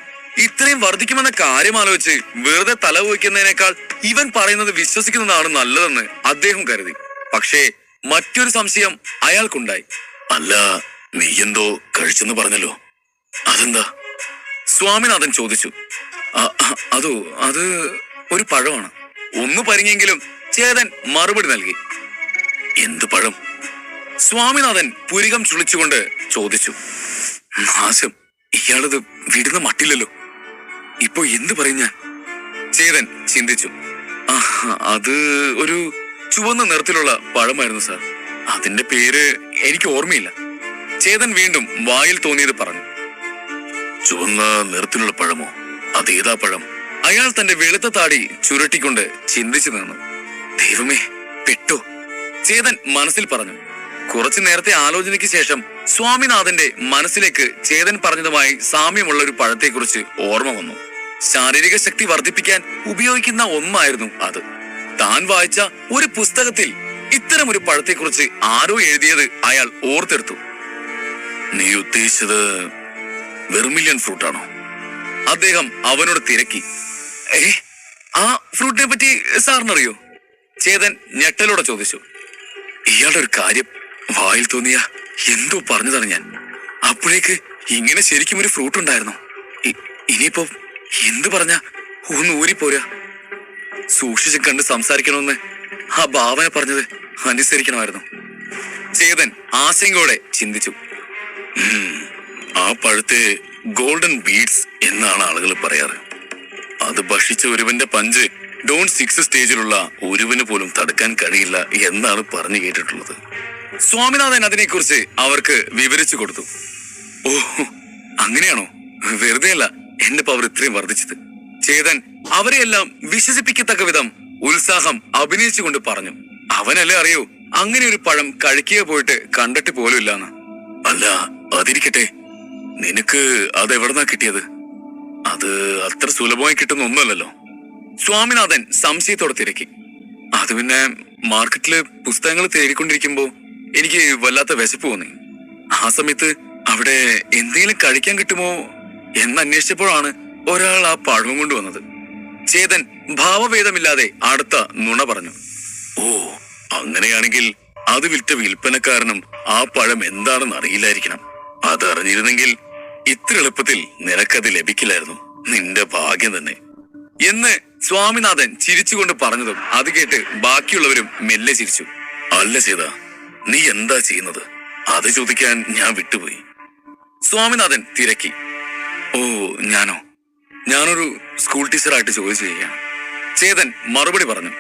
ഇത്രയും വർദ്ധിക്കുമെന്ന കാര്യം ആലോചിച്ച് വെറുതെ തല പോയിക്കുന്നതിനേക്കാൾ ഇവൻ പറയുന്നത് വിശ്വസിക്കുന്നതാണ് നല്ലതെന്ന് അദ്ദേഹം കരുതി. പക്ഷേ മറ്റൊരു സംശയം അയാൾക്കുണ്ടായി. അല്ല, നീ എന്തോ കഴിച്ചെന്ന് പറഞ്ഞല്ലോ, അതെന്താ? സ്വാമിനാഥൻ ചോദിച്ചു. അത് ഒരു പഴമാണ്. ഒന്ന് പരിങ്ങിയെങ്കിലും ചേതൻ മറുപടി നൽകി. എന്ത് പഴം? സ്വാമിനാഥൻ പുരികം ചുളിച്ചുകൊണ്ട് ചോദിച്ചു. നാശം, ഇയാളത് വിടുന്ന മട്ടില്ലല്ലോ. ഇപ്പൊ എന്ത് പറയും ഞാൻ? ചേതൻ ചിന്തിച്ചു. അത് ഒരു ചുവന്ന നിറത്തിലുള്ള പഴമായിരുന്നു സാർ. അതിന്റെ പേര് എനിക്ക് ഓർമ്മയില്ല. ചേതൻ വീണ്ടും വായിൽ തോന്നിയത് പറഞ്ഞു. ചുവന്ന നിറത്തിലുള്ള പഴമോ? അതേതാ പഴം? അയാൾ തന്റെ വെളുത്ത താടി ചുരുട്ടിക്കൊണ്ട് ചിന്തിച്ചു നിന്നു. ദൈവമേ, പെട്ടോ, ചേതൻ മനസ്സിൽ പറഞ്ഞു. കുറച്ചു നേരത്തെ ആലോചനയ്ക്ക് ശേഷം സ്വാമിനാഥന്റെ മനസ്സിലേക്ക് ചേതൻ പറഞ്ഞതുമായി സാമ്യമുള്ള ഒരു പഴത്തെക്കുറിച്ച് ഓർമ്മ വന്നു. ശാരീരിക ശക്തി വർദ്ധിപ്പിക്കാൻ ഉപയോഗിക്കുന്ന ഒന്നായിരുന്നു അത്. താൻ വായിച്ച ഒരു പുസ്തകത്തിൽ ഇത്തരം ഒരു പഴത്തെക്കുറിച്ച് ആരോ എഴുതിയത് അയാൾ ഓർത്തെടുത്തു. നീ ഉദ്ദേശിച്ചത് വെർമിലിയൻ ഫ്രൂട്ടാണോ? അദ്ദേഹം അവനോട് തിരക്കി. ആ ഫ്രൂട്ടിനെ പറ്റി സാറിനറിയോ? ചേതൻ ഞെട്ടലോടെ ചോദിച്ചു. ഇയാളുടെ ഒരു കാര്യം വായിൽ തോന്നിയ എന്തോ പറഞ്ഞതാണ് ഞാൻ. അപ്പോഴേക്ക് ഇങ്ങനെ ശരിക്കും ഒരു ഫ്രൂട്ട് ഉണ്ടായിരുന്നു. ഇനിയിപ്പോ എന്ത് പറഞ്ഞ ഒന്ന് ഊരിപ്പോരാ. സൂക്ഷിച്ച് കണ്ട് സംസാരിക്കണമെന്ന് ആ ഭാവന പറഞ്ഞത് അനുസരിക്കണമായിരുന്നു. ചേതൻ ആശങ്കയോടെ ചിന്തിച്ചു. ആ പഴത്തെ ഗോൾഡൻ ബീഡ്സ് എന്നാണ് ആളുകൾ പറയാറ്. അത് ഭക്ഷിച്ച ഒരുവന്റെ പഞ്ച് ഡോൺ 6 സ്റ്റേജിലുള്ള ഒരുവന് പോലും തടുക്കാൻ കഴിയില്ല എന്നാണ് പറഞ്ഞു കേട്ടിട്ടുള്ളത്. സ്വാമിനാഥൻ അതിനെക്കുറിച്ച് അവർക്ക് വിവരിച്ചു കൊടുത്തു. ഓ, അങ്ങനെയാണോ? വെറുതെ അല്ല എന്റെ പവർ ഇത്രയും വർദ്ധിച്ചത്. ചേതൻ അവരെയെല്ലാം വിശ്വസിപ്പിക്കത്തക്ക വിധം ഉത്സാഹം അഭിനയിച്ചുകൊണ്ട് പറഞ്ഞു. അവനല്ലേ അറിയൂ അങ്ങനെ ഒരു പഴം കഴിക്കുക പോയിട്ട് കണ്ടിട്ട് പോലും ഇല്ലാന്ന്. അല്ല, അതിരിക്കട്ടെ, നിനക്ക് അതെവിടുന്നാ കിട്ടിയത്? അത് അത്ര സുലഭമായി കിട്ടുന്ന ഒന്നുമല്ലല്ലോ. സ്വാമിനാഥൻ സംശയത്തോടെ തിരക്കി. അത് പിന്നെ മാർക്കറ്റില് പുസ്തകങ്ങൾ തേടിക്കൊണ്ടിരിക്കുമ്പോ എനിക്ക് വല്ലാത്ത വിശപ്പ് തോന്നി. ആ സമയത്ത് അവിടെ എന്തെങ്കിലും കഴിക്കാൻ കിട്ടുമോ എന്നന്വേഷിച്ചപ്പോഴാണ് ഒരാൾ ആ പഴവും കൊണ്ടുവന്നത്. ചേതൻ ഭാവഭേദമില്ലാതെ അടുത്ത നുണ പറഞ്ഞു. ഓ, അങ്ങനെയാണെങ്കിൽ അത് വിറ്റ വിൽപ്പനക്കാരനും ആ പഴം എന്താണെന്ന് അറിയില്ലായിരിക്കണം. അതറിഞ്ഞിരുന്നെങ്കിൽ ഇത്ര എളുപ്പത്തിൽ നിനക്കത് ലഭിക്കില്ലായിരുന്നു. നിന്റെ ഭാഗ്യം തന്നെ എന്ന് സ്വാമിനാഥൻ ചിരിച്ചുകൊണ്ട് പറഞ്ഞതും അത് കേട്ട് ബാക്കിയുള്ളവരും മെല്ലെ ചിരിച്ചു. അല്ല സീത, നീ എന്താ ചെയ്യുന്നത്? അത് ചോദിക്കാൻ ഞാൻ വിട്ടുപോയി. സ്വാമിനാഥൻ തിരക്കി. ഓ, ഞാനൊരു സ്കൂൾ ടീച്ചറായിട്ട് ചോദിച്ചു ചെയ്യാണ്. ചേതൻ മറുപടി പറഞ്ഞു.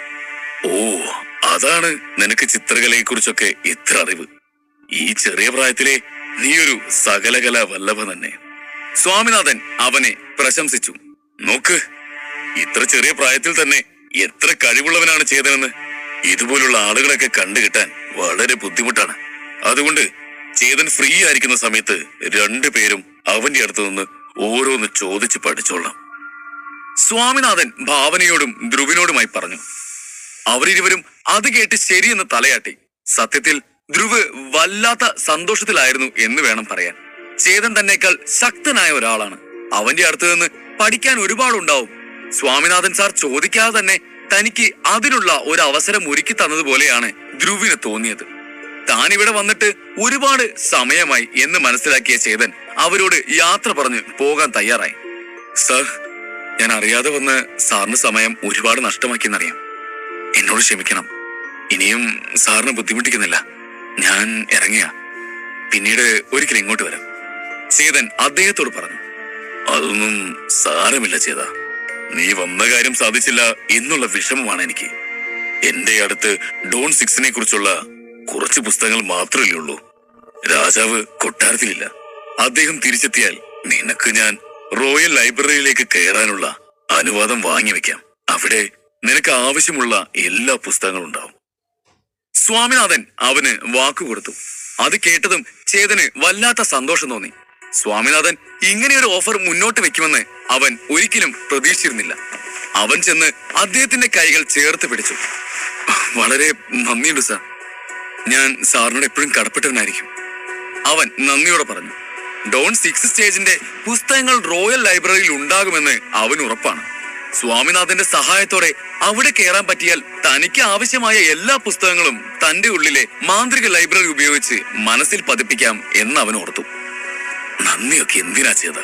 ഓ, അതാണ് നിനക്ക് ചിത്രകലയെ കുറിച്ചൊക്കെ ഇത്ര അറിവ്. ഈ ചെറിയ പ്രായത്തിലെ നീ ഒരു സകലകല വല്ലഭ തന്നെ. സ്വാമിനാഥൻ അവനെ പ്രശംസിച്ചു. നോക്ക്, ഇത്ര ചെറിയ പ്രായത്തിൽ തന്നെ എത്ര കഴിവുള്ളവനാണ് ചേതനെന്ന്. ഇതുപോലുള്ള ആളുകളൊക്കെ കണ്ടുകിട്ടാൻ വളരെ ബുദ്ധിമുട്ടാണ്. അതുകൊണ്ട് ചേതൻ ഫ്രീ ആയിരിക്കുന്ന സമയത്ത് 2 പേരും അവന്റെ അടുത്ത് നിന്ന് ഓരോന്ന് ചോദിച്ച് പഠിച്ചോളാം. സ്വാമിനാഥൻ ഭാവനയോടും ധ്രുവിനോടുമായി പറഞ്ഞു. അവരിരുവരും അത് കേട്ട് ശരിയെന്ന് തലയാട്ടി. സത്യത്തിൽ ധ്രുവ് വല്ലാത്ത സന്തോഷത്തിലായിരുന്നു എന്ന് വേണം പറയാൻ. ചേതൻ തന്നേക്കാൾ ശക്തനായ ഒരാളാണ്. അവന്റെ അടുത്ത് നിന്ന് പഠിക്കാൻ ഒരുപാടുണ്ടാവും. സ്വാമിനാഥൻ സാർ ചോദിക്കാതെ തന്നെ തനിക്ക് അതിനുള്ള ഒരു അവസരം ഒരുക്കി തന്നതുപോലെയാണ് ധ്രുവിന് തോന്നിയത്. താൻ ഇവിടെ വന്നിട്ട് ഒരുപാട് സമയമായി എന്ന് മനസ്സിലാക്കിയ ചേതൻ അവരോട് യാത്ര പറഞ്ഞ് പോകാൻ തയ്യാറായി. സർ, ഞാൻ അറിയാതെ വന്ന് സാറിന് സമയം ഒരുപാട് നഷ്ടമാക്കിയെന്നറിയാം. എന്നോട് ക്ഷമിക്കണം. ഇനിയും സാറിനെ ബുദ്ധിമുട്ടിക്കുന്നില്ല. ഞാൻ ഇറങ്ങിയ പിന്നീട് ഒരിക്കലും ഇങ്ങോട്ട് വരാം, ചേതൻ അദ്ദേഹത്തോട് പറഞ്ഞു. അതൊന്നും സാരമില്ല ചേതാ. നീ വന്ന കാര്യം സാധിച്ചില്ല എന്നുള്ള വിഷമമാണ് എനിക്ക്. എന്റെ അടുത്ത് ഡോൺ 6 കുറിച്ചുള്ള കുറച്ച് പുസ്തകങ്ങൾ മാത്രമല്ലേ ഉള്ളൂ. രാജാവ് കൊട്ടാരത്തിലില്ല. അദ്ദേഹം തിരിച്ചെത്തിയാൽ നിനക്ക് ഞാൻ റോയൽ ലൈബ്രറിയിലേക്ക് കയറാനുള്ള അനുവാദം വാങ്ങിവെക്കാം. അവിടെ നിനക്ക് ആവശ്യമുള്ള എല്ലാ പുസ്തകങ്ങളും ഉണ്ടാവും. സ്വാമിനാഥൻ അവന് വാക്കുകൊടുത്തു. അത് കേട്ടതും ചേതന് വല്ലാത്ത സന്തോഷം തോന്നി. സ്വാമിനാഥൻ ഇങ്ങനെയൊരു ഓഫർ മുന്നോട്ട് വെക്കുമെന്ന് അവൻ ഒരിക്കലും പ്രതീക്ഷിച്ചിരുന്നില്ല. അവൻ ചെന്ന് അദ്ദേഹത്തിന്റെ കൈകൾ ചേർത്ത് പിടിച്ചു. വളരെ നന്ദിയുണ്ട് സാർ. ഞാൻ സാറിനോട് എപ്പോഴും കടപ്പെട്ടവനായിരിക്കും, അവൻ നന്ദിയോടെ പറഞ്ഞു. ഡോൺ 6 സ്റ്റേജിന്റെ പുസ്തകങ്ങൾ റോയൽ ലൈബ്രറിയിൽ ഉണ്ടാകുമെന്ന് അവന് ഉറപ്പാണ്. സ്വാമിനാഥന്റെ സഹായത്തോടെ അവിടെ കയറാൻ പറ്റിയാൽ തനിക്ക് ആവശ്യമായ എല്ലാ പുസ്തകങ്ങളും തന്റെ ഉള്ളിലെ മാന്ത്രിക ലൈബ്രറി ഉപയോഗിച്ച് മനസ്സിൽ പതിപ്പിക്കാം എന്ന് അവൻ ഓർത്തു. നന്ദിയൊക്കെ എന്തിനാ ചെയ്ത?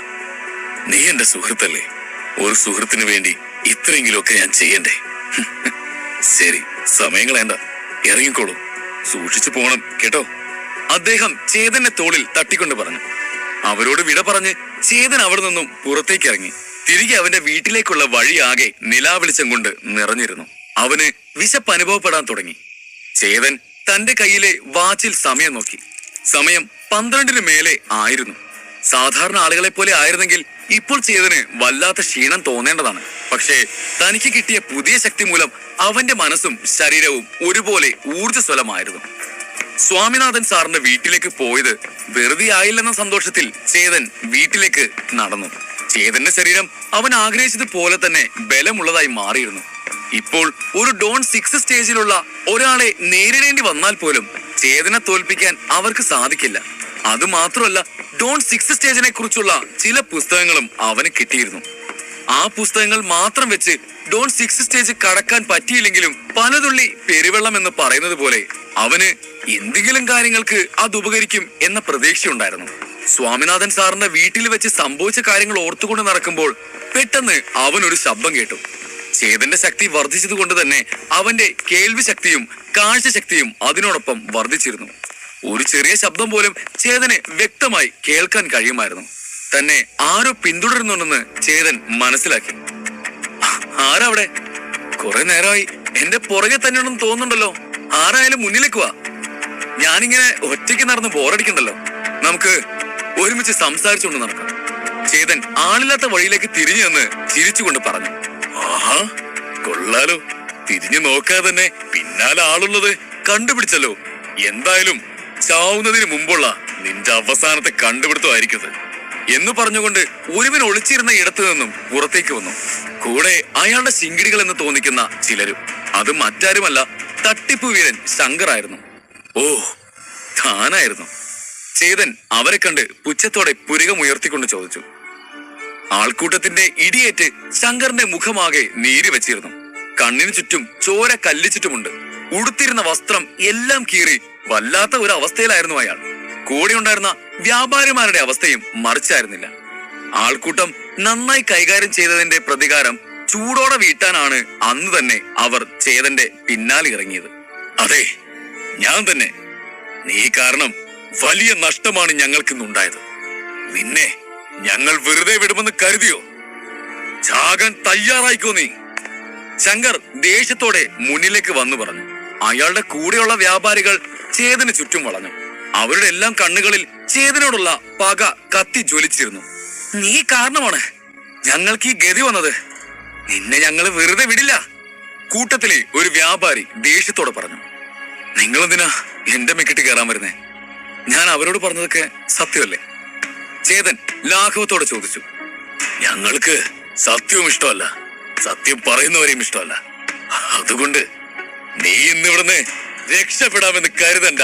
നീ എന്റെ സുഹൃത്തല്ലേ. ഒരു സുഹൃത്തിന് വേണ്ടി ഇത്രയെങ്കിലുമൊക്കെ ഞാൻ ചെയ്യണ്ടേ? ശരി, സമയം കളയണ്ട, ഇറങ്ങിക്കോളൂ. സൂക്ഷിച്ചു പോണം കേട്ടോ, അദ്ദേഹം ചേതന്റെ തോളിൽ തട്ടിക്കൊണ്ട് പറഞ്ഞു. അവരോട് വിട പറഞ്ഞ് ചേതൻ അവിടെ നിന്നും പുറത്തേക്ക് ഇറങ്ങി. തിരികെ അവന്റെ വീട്ടിലേക്കുള്ള വഴിയാകെ നിലാവെളിച്ചം കൊണ്ട് നിറഞ്ഞിരുന്നു. അവന് വിശപ്പ് അനുഭവപ്പെടാൻ തുടങ്ങി. ചേതൻ തന്റെ കയ്യിലെ വാച്ചിൽ സമയം നോക്കി. സമയം 12 മേലെ ആയിരുന്നു. സാധാരണ ആളുകളെ പോലെ ആയിരുന്നെങ്കിൽ ഇപ്പോൾ ചേതന് വല്ലാത്ത ക്ഷീണം തോന്നേണ്ടതാണ്. പക്ഷേ തനിക്ക് കിട്ടിയ പുതിയ ശക്തി മൂലം അവന്റെ മനസ്സും ശരീരവും ഒരുപോലെ ഊർജ്ജസ്വലമായിരുന്നു. സ്വാമിനാഥൻ സാറിന്റെ വീട്ടിലേക്ക് പോയത് വെറുതെ ആയില്ലെന്ന സന്തോഷത്തിൽ ചേതൻ വീട്ടിലേക്ക് നടന്നു. ചേതന്റെ ശരീരം അവൻ ആഗ്രഹിച്ചതുപോലെ തന്നെ ബലമുള്ളതായി മാറിയിരുന്നു. ഇപ്പോൾ ഒരു ഡോൺ 6 സ്റ്റേജിലുള്ള ഒരാളെ നേരിടേണ്ടി വന്നാൽ പോലും ചേതനെ തോൽപ്പിക്കാൻ അവർക്ക് സാധിക്കില്ല. അതുമാത്രമല്ല, ഡോൺ 6 സ്റ്റേജിനെ കുറിച്ചുള്ള ചില പുസ്തകങ്ങളും അവന് കിട്ടിയിരുന്നു. ആ പുസ്തകങ്ങൾ മാത്രം വെച്ച് ഡോൺ 6 സ്റ്റേജ് കടക്കാൻ പറ്റിയില്ലെങ്കിലും പലതുള്ളി പെരുവെള്ളം എന്ന് പറയുന്നത് പോലെ അവന് എന്തെങ്കിലും കാര്യങ്ങൾക്ക് അത് ഉപകരിക്കും എന്ന പ്രതീക്ഷയുണ്ടായിരുന്നു. സ്വാമിനാഥൻ സാറിന്റെ വീട്ടിൽ വെച്ച് സംഭവിച്ച കാര്യങ്ങൾ ഓർത്തുകൊണ്ട് നടക്കുമ്പോൾ പെട്ടെന്ന് അവനൊരു ശബ്ദം കേട്ടു. ചേതന്റെ ശക്തി വർദ്ധിച്ചത് കൊണ്ട് തന്നെ അവന്റെ കേൾവി ശക്തിയും കാഴ്ച ശക്തിയും അതിനോടൊപ്പം വർദ്ധിച്ചിരുന്നു. ഒരു ചെറിയ ശബ്ദം പോലും ചേതന് വ്യക്തമായി കേൾക്കാൻ കഴിയുമായിരുന്നു. തന്നെ ആരോ പിന്തുടരുന്നുണ്ടെന്ന് ചേതൻ മനസ്സിലാക്കി. ആരവിടെ? കുറെ നേരമായി എന്റെ പുറകെ തന്നെയുണ്ടെന്ന് തോന്നുന്നുണ്ടല്ലോ. ആരായാലും മുന്നിലേക്ക് വാ. ഞാനിങ്ങനെ ഒറ്റയ്ക്ക് നടന്ന് ബോറടിക്കണ്ടല്ലോ. നമുക്ക് ഒരുമിച്ച് സംസാരിച്ചുകൊണ്ട് നടക്കാം. ചേതൻ ആളില്ലാത്ത വഴിയിലേക്ക് തിരിഞ്ഞു നിന്ന് ചിരിച്ചുകൊണ്ട് പറഞ്ഞു. ആഹാ, കൊള്ളാലോ. തിരിഞ്ഞു നോക്കാതെ തന്നെ പിന്നാലെ ആളുള്ളത് കണ്ടുപിടിച്ചല്ലോ. എന്തായാലും ചാവുന്നതിന് മുമ്പുള്ള നിന്റെ അവസാനത്തെ കണ്ടുപിടുത്തമായിരിക്കത് എന്ന് പറഞ്ഞുകൊണ്ട് ഒരുവൻ ഒളിച്ചിരുന്ന ഇടത്തു നിന്നും പുറത്തേക്ക് വന്നു. കൂടെ അയാളുടെ ശിങ്കിടികൾ എന്ന് തോന്നിക്കുന്ന ചിലരും. അത് മറ്റാരുമല്ല, തട്ടിപ്പ് വീരൻ ശങ്കർ ആയിരുന്നു. ഓ, താനായിരുന്നു. ചേതൻ അവരെ കണ്ട് പുച്ഛത്തോടെ പുരികമുയർത്തിക്കൊണ്ട് ചോദിച്ചു. ആൾക്കൂട്ടത്തിന്റെ ഇടിയേറ്റ് ശങ്കറിന്റെ മുഖമാകെ നീരി വെച്ചിരുന്നു. കണ്ണിനു ചുറ്റും ചോര കല്ലിച്ചിട്ടുമുണ്ട്. ഉടുത്തിരുന്ന വസ്ത്രം എല്ലാം കീറി വല്ലാത്ത ഒരു അവസ്ഥയിലായിരുന്നു അയാൾ. കൂടെ ഉണ്ടായിരുന്ന വ്യാപാരിമാരുടെ അവസ്ഥയും മറിച്ചായിരുന്നില്ല. ആൾക്കൂട്ടം നന്നായി കൈകാര്യം ചെയ്തതിന്റെ പ്രതികാരം ചൂടോടെ വീട്ടാനാണ് അന്ന് തന്നെ അവർ ചേതന്റെ പിന്നാലെ ഇറങ്ങിയത്. അതെ, ഞാൻ തന്നെ. നീ കാരണം വലിയ നഷ്ടമാണ് ഞങ്ങൾക്കിന്നുണ്ടായത്. നിന്നെ ഞങ്ങൾ വെറുതെ വിടുമെന്ന് കരുതിയോ? ചാകാൻ തയ്യാറായിക്കോ നീ? ശങ്കർ ദേഷ്യത്തോടെ മുന്നിലേക്ക് വന്നു പറഞ്ഞു. അയാളുടെ കൂടെയുള്ള വ്യാപാരികൾ ചേതന് ചുറ്റും വളഞ്ഞു. അവരുടെ എല്ലാം കണ്ണുകളിൽ ചേതനോടുള്ള പക കത്തി ജ്വലിച്ചിരുന്നു. നീ കാരണമാണ് ഞങ്ങൾക്ക് ഈ ഗതി വന്നത്. നിന്നെ ഞങ്ങൾ വെറുതെ വിടില്ല. കൂട്ടത്തിലെ ഒരു വ്യാപാരി ദേഷ്യത്തോടെ പറഞ്ഞു. നിങ്ങളെന്തിനാ എന്റെ മെക്കിട്ട് കയറാൻ വരുന്നേ? ഞാൻ അവരോട് പറഞ്ഞതൊക്കെ സത്യമല്ലേ? ചേതൻ ലാഘവത്തോടെ ചോദിച്ചു. ഞങ്ങൾക്ക് സത്യവും ഇഷ്ടമല്ല, സത്യം പറയുന്നവരെയും ഇഷ്ടമല്ല. അതുകൊണ്ട് നീ ഇന്നിവിടുന്ന് രക്ഷപ്പെടാമെന്ന് കരുതണ്ട.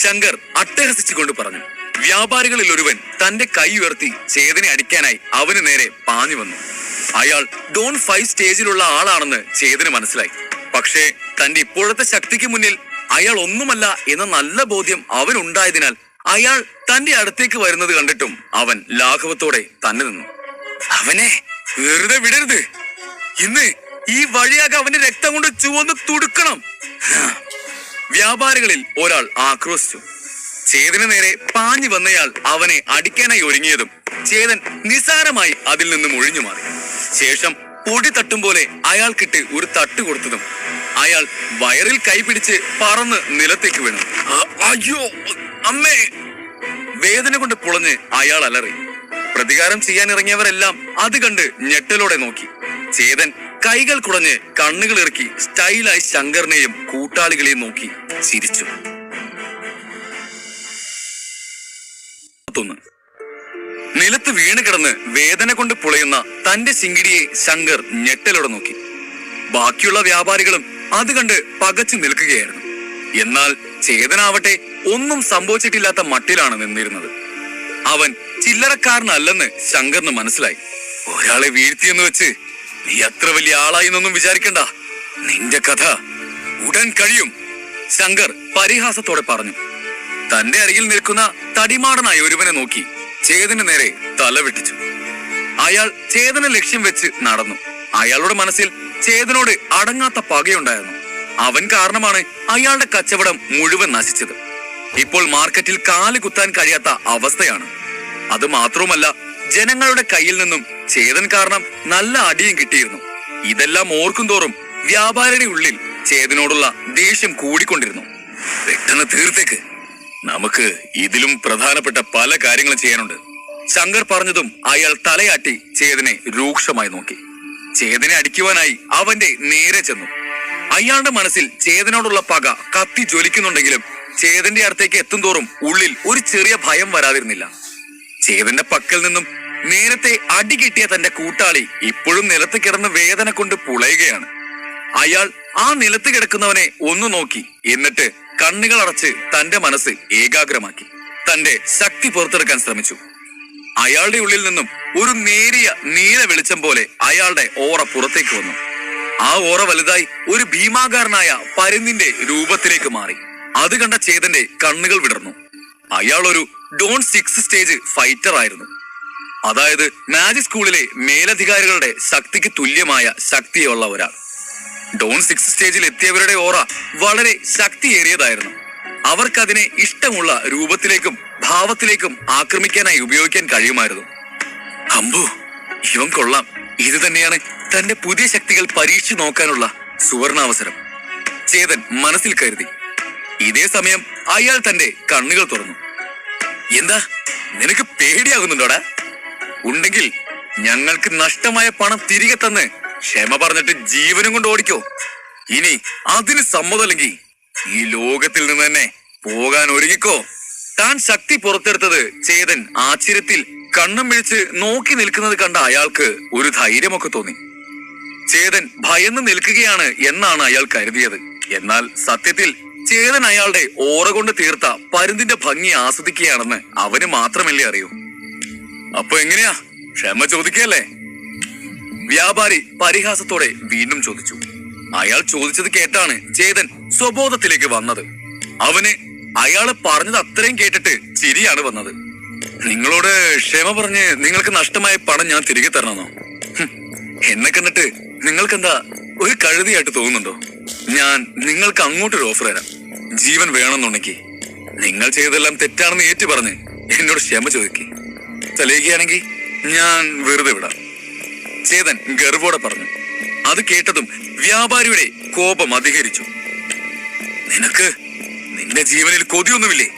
ശങ്കർ അട്ടഹസിച്ചുകൊണ്ട് പറഞ്ഞു. വ്യാപാരികളിൽ ഒരുവൻ തന്റെ കൈ ഉയർത്തി ചേതനെ അടിക്കാനായി അവന് നേരെ പാഞ്ഞു വന്നു. അയാൾ ഡോൺ 5 സ്റ്റേജിലുള്ള ആളാണെന്ന് ചേതന് മനസ്സിലായി. പക്ഷേ തന്റെ ഇപ്പോഴത്തെ ശക്തിക്ക് മുന്നിൽ അയാൾ ഒന്നുമല്ല എന്ന നല്ല ബോധ്യം അവനുണ്ടായതിനാൽ അയാൾ തന്റെ അടുത്തേക്ക് വരുന്നത് കണ്ടിട്ടും അവൻ ലാഘവത്തോടെ തന്നെ നിന്നു. അവനെ വെറുതെ വിടരുത്. ഇന്ന് ഈ വഴിയാകെ അവന്റെ രക്തം കൊണ്ട് ചുവന്ന് തുടുക്കണം. വ്യാപാരികളിൽ ഒരാൾ ആക്രോശിച്ചു. ചേതന് നേരെ പാഞ്ഞു വന്നയാൾ അവനെ അടിക്കാനായി ഒരുങ്ങിയതും ചേതൻ നിസാരമായി അതിൽ നിന്നും ഒഴിഞ്ഞു മാറി. ശേഷം പൊടി തട്ടും പോലെ അയാൾക്കിട്ട് ഒരു തട്ട് കൊടുത്തതും അയാൾ വയറിൽ കൈപിടിച്ച് പറന്ന് നിലത്തേക്ക് വീണു. അയ്യോ അമ്മേ! വേദന കൊണ്ട് പുളഞ്ഞ് അയാൾ അലറി. പ്രതികാരം ചെയ്യാൻ ഇറങ്ങിയവരെല്ലാം അത് കണ്ട് ഞെട്ടലോടെ നോക്കി. ചേതൻ കൈകൾ കുടഞ്ഞ് കണ്ണുകൾ ഇറക്കി സ്റ്റൈലായി ശങ്കറിനെയും കൂട്ടാളികളെയും നോക്കി ചിരിച്ചു. നിലത്ത് വീണ് കിടന്ന് വേദന കൊണ്ട് പുളയുന്ന തന്റെ ശിങ്കിടിയെ ശങ്കർ ഞെട്ടലോടെ നോക്കി. ബാക്കിയുള്ള വ്യാപാരികളും അത് കണ്ട് പകച്ചു നിൽക്കുകയായിരുന്നു. എന്നാൽ ചേതനാവട്ടെ ഒന്നും സംഭവിച്ചിട്ടില്ലാത്ത മട്ടിലാണ് നിന്നിരുന്നത്. അവൻ ചില്ലറക്കാരനല്ലെന്ന് ശങ്കറിന് മനസ്സിലായി. ഒരാളെ വീഴ്ത്തിയെന്ന് വെച്ച് നീ അത്ര വലിയ ആളായി എന്നൊന്നും വിചാരിക്കണ്ട. നിന്റെ കഥ ഉടൻ കഴിയും, ശങ്കർ പരിഹാസത്തോടെ പറഞ്ഞു. തന്റെ അരികിൽ നിൽക്കുന്ന തടിമാടനായ ഒരുവനെ നോക്കി ചേതന് നേരെ തല വെട്ടിച്ചു. അയാൾ ചേതനെ ലക്ഷ്യം വെച്ച് നടന്നു. അയാളുടെ മനസ്സിൽ ചേതനോട് അടങ്ങാത്ത പകയുണ്ടായിരുന്നു. അവൻ കാരണമാണ് അയാളുടെ കച്ചവടം മുഴുവൻ നശിച്ചത്. ഇപ്പോൾ മാർക്കറ്റിൽ കാല് കുത്താൻ കഴിയാത്ത അവസ്ഥയാണ്. അത് മാത്രവുമല്ല, ജനങ്ങളുടെ കയ്യിൽ നിന്നും ചേതൻ കാരണം നല്ല അടിയും കിട്ടിയിരുന്നു. ഇതെല്ലാം ഓർക്കും തോറും വ്യാപാരിയുടെ ഉള്ളിൽ ചേതനോടുള്ള ദേഷ്യം കൂടിക്കൊണ്ടിരുന്നു. പെട്ടെന്ന് തീർത്തേക്ക്, നമുക്ക് ഇതിലും പ്രധാനപ്പെട്ട പല കാര്യങ്ങളും ചെയ്യാനുണ്ട്. ശങ്കർ പറഞ്ഞതും അയാൾ തലയാട്ടി ചേതനെ രൂക്ഷമായി നോക്കി. ചേതനെ അടിക്കുവാനായി അവന്റെ നേരെ ചെന്നു. അയാളുടെ മനസ്സിൽ ചേതനോടുള്ള പക കത്തി ജ്വലിക്കുന്നുണ്ടെങ്കിലും ചേതന്റെ അടുത്തേക്ക് എത്തും തോറും ഉള്ളിൽ ഒരു ചെറിയ ഭയം വരാതിരുന്നില്ല. ചേതന്റെ പക്കൽ നിന്നും നേരത്തെ അടി കിട്ടിയ തന്റെ കൂട്ടാളി ഇപ്പോഴും നിലത്ത് കിടന്ന് വേദന കൊണ്ട് പുളയുകയാണ്. അയാൾ ആ നിലത്ത് കിടക്കുന്നവനെ ഒന്ന് നോക്കി, എന്നിട്ട് കണ്ണുകൾ അടച്ച് തന്റെ മനസ്സ് ഏകാഗ്രമാക്കി തന്റെ ശക്തി പുറത്തെടുക്കാൻ ശ്രമിച്ചു. അയാളുടെ ഉള്ളിൽ നിന്നും ഒരു നേരിയ നീല വെളിച്ചം പോലെ അയാളുടെ ഓറ പുറത്തേക്ക് വന്നു. ആ ഓറ വലുതായി ഒരു ഭീമാകാരനായ പരുന്തിന്റെ രൂപത്തിലേക്ക് മാറി. അത് കണ്ട ചേതന്റെ കണ്ണുകൾ വിടർന്നു. അയാൾ ഒരു ഡോൺ 6 സ്റ്റേജ് ഫൈറ്റർ ആയിരുന്നു. അതായത് മാജിക് സ്കൂളിലെ മേലധികാരികളുടെ ശക്തിക്ക് തുല്യമായ ശക്തിയുള്ള ഒരാൾ. ഡോൺ 6 സ്റ്റേജിൽ എത്തിയവരുടെ ഓറ വളരെ ശക്തിയേറിയതായിരുന്നു. അവർക്കതിനെ ഇഷ്ടമുള്ള രൂപത്തിലേക്കും ഭാവത്തിലേക്കും ആക്രമിക്കാനായി ഉപയോഗിക്കാൻ കഴിയുമായിരുന്നു. അമ്പു, ഇവൻ കൊള്ളാം. ഇത് തന്നെയാണ് തന്റെ പുതിയ ശക്തികൾ പരീക്ഷിച്ചു നോക്കാനുള്ള സുവർണാവസരം, ചേതൻ മനസ്സിൽ കരുതി. ഇതേ സമയം അയാൾ തന്റെ കണ്ണുകൾ തുറന്നു. എന്താ, നിനക്ക് പേടിയാകുന്നുണ്ടോടാ? ഉണ്ടെങ്കിൽ ഞങ്ങൾക്ക് നഷ്ടമായ പണം തിരികെ തന്ന് ക്ഷമ പറഞ്ഞിട്ട് ജീവനും കൊണ്ട് ഓടിക്കോ. ഇനി അതിന് സമ്മതമല്ലെങ്കിൽ ഈ ലോകത്തിൽ നിന്ന് തന്നെ പോകാൻ ഒരുങ്ങിക്കോ. താൻ ശക്തി പുറത്തെടുത്തത് ചേതൻ ആശ്ചര്യത്തിൽ കണ്ണും വിളിച്ച് നോക്കി നിൽക്കുന്നത് കണ്ട അയാൾക്ക് ഒരു ധൈര്യമൊക്കെ തോന്നി. ചേതൻ ഭയന്ന് നിൽക്കുകയാണ് എന്നാണ് അയാൾ കരുതിയത്. എന്നാൽ സത്യത്തിൽ ചേതൻ അയാളുടെ ഓറ കൊണ്ട് തീർത്ത പരുന്തിന്റെ ഭംഗി ആസ്വദിക്കുകയാണെന്ന് അവന് മാത്രമല്ലേ അറിയൂ. അപ്പൊ എങ്ങനെയാ, ക്ഷമ ചോദിക്കല്ലേ? വ്യാപാരി പരിഹാസത്തോടെ വീണ്ടും ചോദിച്ചു. അയാൾ ചോദിച്ചത് കേട്ടാണ് ചേതൻ സ്വബോധത്തിലേക്ക് വന്നത്. അവന് അയാള് പറഞ്ഞത് അത്രയും കേട്ടിട്ട് ചിരിയാണ് വന്നത്. നിങ്ങളോട് ക്ഷമ പറഞ്ഞ് നിങ്ങൾക്ക് നഷ്ടമായ പണം ഞാൻ തിരികെ തരണമെന്നോ? എന്നെ കണ്ടിട്ട് നിങ്ങൾക്കെന്താ ഒരു കഴുതിയായിട്ട് തോന്നുന്നുണ്ടോ? ഞാൻ നിങ്ങൾക്ക് അങ്ങോട്ടൊരു ഓഫർ തരാം. ജീവൻ വേണമെന്നുണ്ടെങ്കിൽ നിങ്ങൾ ചെയ്തതെല്ലാം തെറ്റാണെന്ന് ഏറ്റു പറഞ്ഞ് എന്നോട് ക്ഷമ ചോദിക്കേ. തെളിയുകയാണെങ്കിൽ ഞാൻ വെറുതെ വിടാം, ചേതൻ ഗർവോടെ പറഞ്ഞു. അത് കേട്ടതും വ്യാപാരിയുടെ കോപം അധികരിച്ചു. നിനക്ക് നിന്റെ ജീവനിൽ കൊതിയൊന്നുമില്ലേ?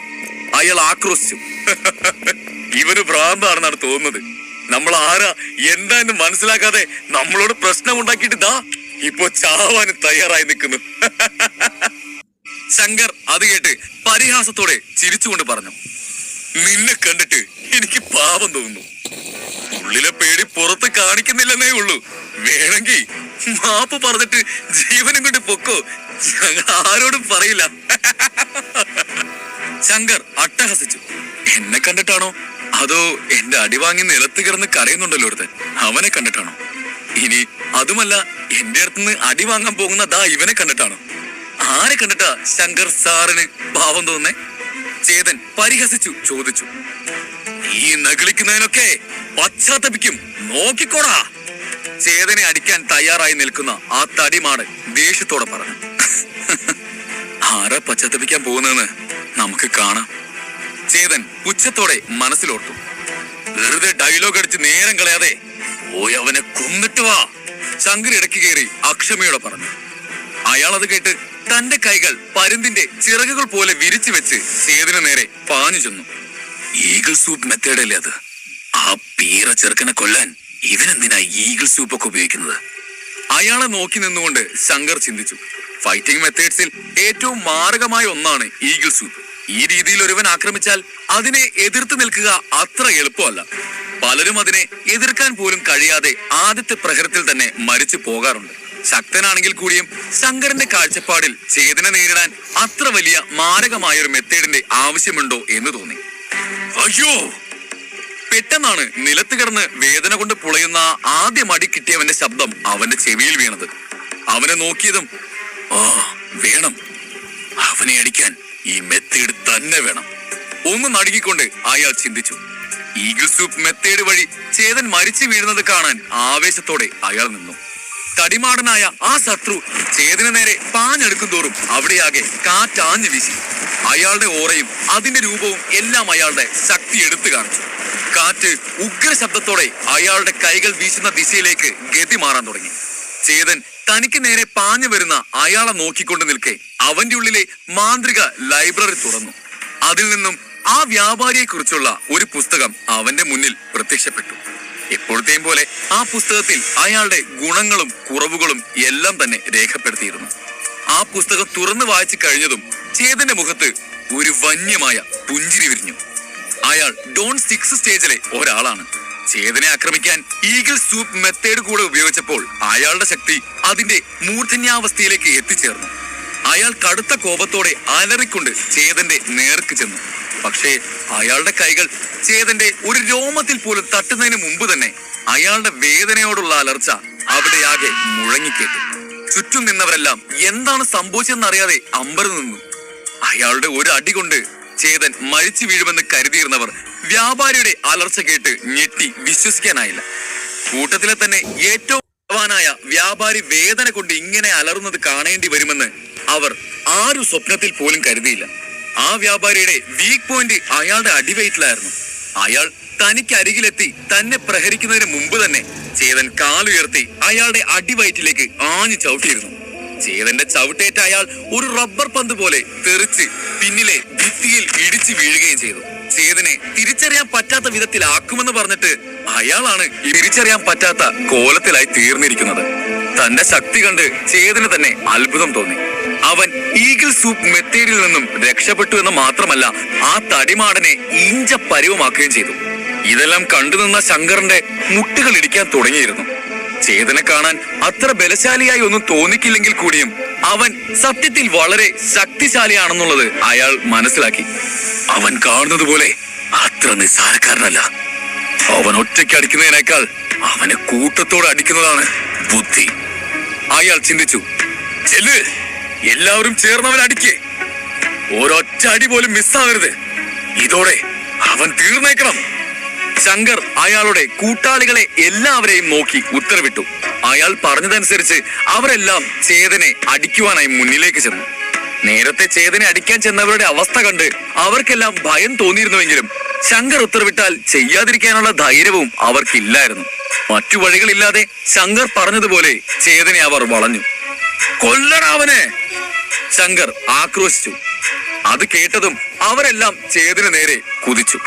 അയാൾ ആക്രോശിച്ചു. ഇവന് ഭ്രാന്താണെന്നാണ് തോന്നുന്നത്. നമ്മൾ ആരാ എന്താ എന്ന് മനസ്സിലാക്കാതെ നമ്മളോട് പ്രശ്നമുണ്ടാക്കിയിട്ട് ദാ ഇപ്പോ ചാവാന് തയ്യാറായി നിൽക്കുന്നു. ശങ്കർ അത് കേട്ട് പരിഹാസത്തോടെ ചിരിച്ചുകൊണ്ട് പറഞ്ഞു. നിന്നെ കണ്ടിട്ട് എനിക്ക് പാപം തോന്നുന്നു. ഉള്ളിലെ പേടി പുറത്ത് കാണിക്കുന്നില്ലെന്നേ ഉള്ളൂ. വേണമെങ്കിൽ മാപ്പ് പറഞ്ഞിട്ട് ജീവനും കൊണ്ട് പൊക്കോ, ഞങ്ങൾ ആരോടും പറയില്ല. ശങ്കർ അട്ടഹസിച്ചു. എന്നെ കണ്ടിട്ടാണോ അതോ എന്റെ അടിവാങ്ങി നിലത്ത് കിടന്ന് കരയുന്നുണ്ടല്ലോ ഒരുത്തൻ, അവനെ കണ്ടിട്ടാണോ? ഇനി അതുമല്ല, എന്റെ അടുത്തുനിന്ന് അടി വാങ്ങാൻ പോകുന്ന ദാ ഇവനെ കണ്ടിട്ടാണോ? ആരെ കണ്ടിട്ടാ ശങ്കർ സാറിന് ഭാവം തോന്നുന്നേ? ചേതൻ പരിഹസിച്ചു ചോദിച്ചു. ഈ നകളിക്കുന്നതിനൊക്കെ പശ്ചാത്തപിക്കും, നോക്കിക്കോടാ. ചേതനെ അടിക്കാൻ തയ്യാറായി നിൽക്കുന്ന ആ തടിമാടൻ ദേഷ്യത്തോടെ പറഞ്ഞു. ആരാ പശ്ചാത്തപിക്കാൻ പോകുന്നതെന്ന് നമുക്ക് കാണാം. ചേതൻ പുച്ഛത്തോടെ മനസ്സിലോർത്തു. വെറുതെ ഡയലോഗ് അടിച്ച് നേരം കളയാതെ പോയി അവനെ കൊന്നിട്ട് വാ, ശങ്കർ ഇടയ്ക്ക് കയറി അക്ഷമയോടെ പറഞ്ഞു. അയാൾ അത് കേട്ട് തന്റെ കൈകൾ പരുന്തിന്റെ ചിറകുകൾ പോലെ വിരിച്ചു വെച്ച് ചേതന് നേരെ പാഞ്ഞു ചെന്നു. ഈഗിൾ സൂപ്പ് മെത്തേഡല്ലേ അത്? ആ പീറ ചെറുക്കനെ കൊല്ലാൻ ഇവനെന്തിനാ ഈഗിൾ സൂപ്പ് ഒക്കെ ഉപയോഗിക്കുന്നത്? അയാളെ നോക്കി നിന്നുകൊണ്ട് ശങ്കർ ചിന്തിച്ചു. ഫൈറ്റിംഗ് മെത്തേഡ്സിൽ ഏറ്റവും മാരകമായ ഒന്നാണ് ഈഗിൾ സൂപ്പ്. ഈ രീതിയിൽ ഒരുവൻ ആക്രമിച്ചാൽ അതിനെ എതിർത്ത് നിൽക്കുക അത്ര എളുപ്പമല്ല. പലരും അതിനെ എതിർക്കാൻ പോലും കഴിയാതെ ആദ്യത്തെ പ്രഹരത്തിൽ തന്നെ മരിച്ചു പോകാറുണ്ട്. ശക്തനാണെങ്കിൽ കൂടിയും ശങ്കറിന്റെ കാഴ്ചപ്പാടിൽ ചേതനെ നേരിടാൻ അത്ര വലിയ മാരകമായ ഒരു മെത്തേഡിന്റെ ആവശ്യമുണ്ടോ എന്ന് തോന്നി. അയ്യോ! പെട്ടെന്നാണ് നിലത്ത് കിടന്ന് വേദന കൊണ്ട് പുളയുന്ന ആദ്യം അടി കിട്ടിയവന്റെ ശബ്ദം അവന്റെ ചെവിയിൽ വീണത്. അവനെ നോക്കിയതും വേണം, അവനെ അടിക്കാൻ ഈ മെത്തേഡ് തന്നെ വേണം. ഒന്ന് നടുങ്ങിക്കൊണ്ട് അയാൾ ചിന്തിച്ചു. ഈഗിൾ സൂപ്പ് മെത്തേഡ് വഴി ചേതൻ മരിച്ചു വീഴുന്നത് കാണാൻ ആവേശത്തോടെ അയാൾ നിന്നു. തടിമാടനായ ആ ശത്രു ചേതന് നേരെ പാഞ്ഞെടുക്കും തോറും അവിടെയാകെ കാറ്റാഞ്ഞു വീശി. അയാളുടെ ഓറയും അതിന്റെ രൂപവും എല്ലാം അയാളുടെ ശക്തി എടുത്തു കാണിച്ചു. കാറ്റ് ഉഗ്ര ശബ്ദത്തോടെ അയാളുടെ കൈകൾ വീശുന്ന ദിശയിലേക്ക് ഗതി മാറാൻ തുടങ്ങി. ചേതൻ തനിക്ക് നേരെ പാഞ്ഞു വരുന്ന അയാളെ നോക്കിക്കൊണ്ട് നിൽക്കെ അവന്റെ ഉള്ളിലെ മാന്ത്രിക ലൈബ്രറി തുറന്നു. അതിൽ നിന്നും ആ വ്യാപാരിയെ കുറിച്ചുള്ള ഒരു പുസ്തകം അവന്റെ മുന്നിൽ പ്രത്യക്ഷപ്പെട്ടു. എപ്പോഴത്തെയും പോലെ ആ പുസ്തകത്തിൽ അയാളുടെ ഗുണങ്ങളും കുറവുകളും എല്ലാം തന്നെ രേഖപ്പെടുത്തിയിരുന്നു. ആ പുസ്തകം തുറന്നു വായിച്ചു കഴിഞ്ഞതും ചേതന്റെ മുഖത്ത് ഒരു വന്യമായ പുഞ്ചിരി വിരിഞ്ഞു. അയാൾ ഡോൺ 6 സ്റ്റേജിലെ ഒരാളാണ്. ചേതനെ ആക്രമിക്കാൻ ഈഗിൾ സൂപ്പ് മെത്തേഡ് കൂടെ ഉപയോഗിച്ചപ്പോൾ അയാളുടെ ശക്തി അതിന്റെ മൂർധന്യാവസ്ഥയിലേക്ക് എത്തിച്ചേർന്നു. അയാൾ കടുത്ത കോപത്തോടെ അലറിക്കൊണ്ട് ചേതന്റെ നേർക്ക് ചെന്നു. പക്ഷേ അയാളുടെ കൈകൾ ചേതന്റെ ഒരു രോമത്തിൽ പോലും തട്ടുന്നതിന് മുമ്പ് തന്നെ അയാളുടെ വേദനയോടുള്ള അലർച്ച അവിടെയാകെ മുഴങ്ങിക്കേട്ടു. ചുറ്റും നിന്നവരെല്ലാം എന്താണ് സംഭവിച്ചതെന്നറിയാതെ അമ്പരന്ന് നിന്നു. അയാളുടെ ഒരു അടി കൊണ്ട് ചേതൻ മരിച്ചു വീഴുമെന്ന് കരുതിയിരുന്നവർ വ്യാപാരിയുടെ അലർച്ച കേട്ട് ഞെട്ടി വിശ്വസിക്കാനായില്ല. കൂട്ടത്തിലെ തന്നെ ഏറ്റവും ബലവാനായ വ്യാപാരി വേദന കൊണ്ട് ഇങ്ങനെ അലറുന്നത് കാണേണ്ടി വരുമെന്ന് അവർ ആരും സ്വപ്നത്തിൽ പോലും കരുതിയില്ല. ആ വ്യാപാരിയുടെ വീക്ക് പോയിന്റ് അയാളുടെ അടിവയറ്റിലായിരുന്നു. അയാൾ തനിക്ക് അരികിലെത്തി തന്നെ പ്രഹരിക്കുന്നതിന് മുമ്പ് തന്നെ ചേതൻ കാലുയർത്തി അയാളുടെ അടിവയറ്റിലേക്ക് ആഞ്ഞു ചവിട്ടിയിരുന്നു. ചേതന്റെ ചവിട്ടേറ്റ അയാൾ ഒരു റബ്ബർ പന്ത് പോലെ തെറിച്ച് പിന്നിലെ ഭിത്തിയിൽ ഇടിച്ചു വീഴുകയും ചെയ്തു. ചേതനെ തിരിച്ചറിയാൻ പറ്റാത്ത വിധത്തിലാക്കുമെന്ന് പറഞ്ഞിട്ട് അയാളാണ് തിരിച്ചറിയാൻ പറ്റാത്ത കോലത്തിലായി തീർന്നിരിക്കുന്നത്. തന്റെ ശക്തി കണ്ട് ചേതന് തന്നെ അത്ഭുതം തോന്നി. അവൻ ഈഗിൾ സൂപ്പ് മെത്തേഡിൽ നിന്നും രക്ഷപ്പെട്ടു എന്ന് മാത്രമല്ല, ആ തടിമാടനെ ഇഞ്ച പരുവമാക്കുകയും ചെയ്തു. ഇതെല്ലാം കണ്ടുനിന്ന ശങ്കറിന്റെ മുട്ടുകൾ ഇടിക്കാൻ തുടങ്ങിയിരുന്നു. ചേതനെ കാണാൻ അത്ര ബലശാലിയായി ഒന്നും തോന്നിക്കില്ലെങ്കിൽ കൂടിയും അവൻ സത്യത്തിൽ വളരെ ശക്തിശാലിയാണെന്നുള്ളത് അയാൾ മനസ്സിലാക്കി. അവൻ കാണുന്നത് പോലെ അത്ര നിസ്സാരക്കാരനല്ല. അവൻ ഒറ്റയ്ക്ക് അടിക്കുന്നതിനേക്കാൾ അവനെ കൂട്ടത്തോടെ അടിക്കുന്നതാണ് ബുദ്ധി, അയാൾ ചിന്തിച്ചു. ചെല്ല്, എല്ലാവരും ചേർന്നവൻ അടിക്കേ, ഒരൊറ്റ അടി പോലും മിസ്സാവരുത്. ഇതോടെ അവൻ തീർന്നേക്കണം. ശങ്കർ അയാളുടെ കൂട്ടാളികളെ എല്ലാവരെയും നോക്കി ഉത്തരവിട്ടു. അയാൾ പറഞ്ഞതനുസരിച്ച് അവരെല്ലാം ചേതനെ അടിക്കുവാനായി മുന്നിലേക്ക് ചെന്നു. നേരത്തെ ചേതനെ അടിക്കാൻ ചെന്നവരുടെ അവസ്ഥ കണ്ട് അവർക്കെല്ലാം ഭയം തോന്നിയിരുന്നുവെങ്കിലും ശങ്കർ ഉത്തരവിട്ടാൽ ചെയ്യാതിരിക്കാനുള്ള ധൈര്യവും അവർക്കില്ലായിരുന്നു. മറ്റു വഴികളില്ലാതെ ശങ്കർ പറഞ്ഞതുപോലെ ചേതനെ അവർ വളഞ്ഞു. കൊല്ലണവനെ! ശങ്കർ ആക്രോശിച്ചു. അത് കേട്ടതും അവരെല്ലാം ചേതന് നേരെ കുതിച്ചു.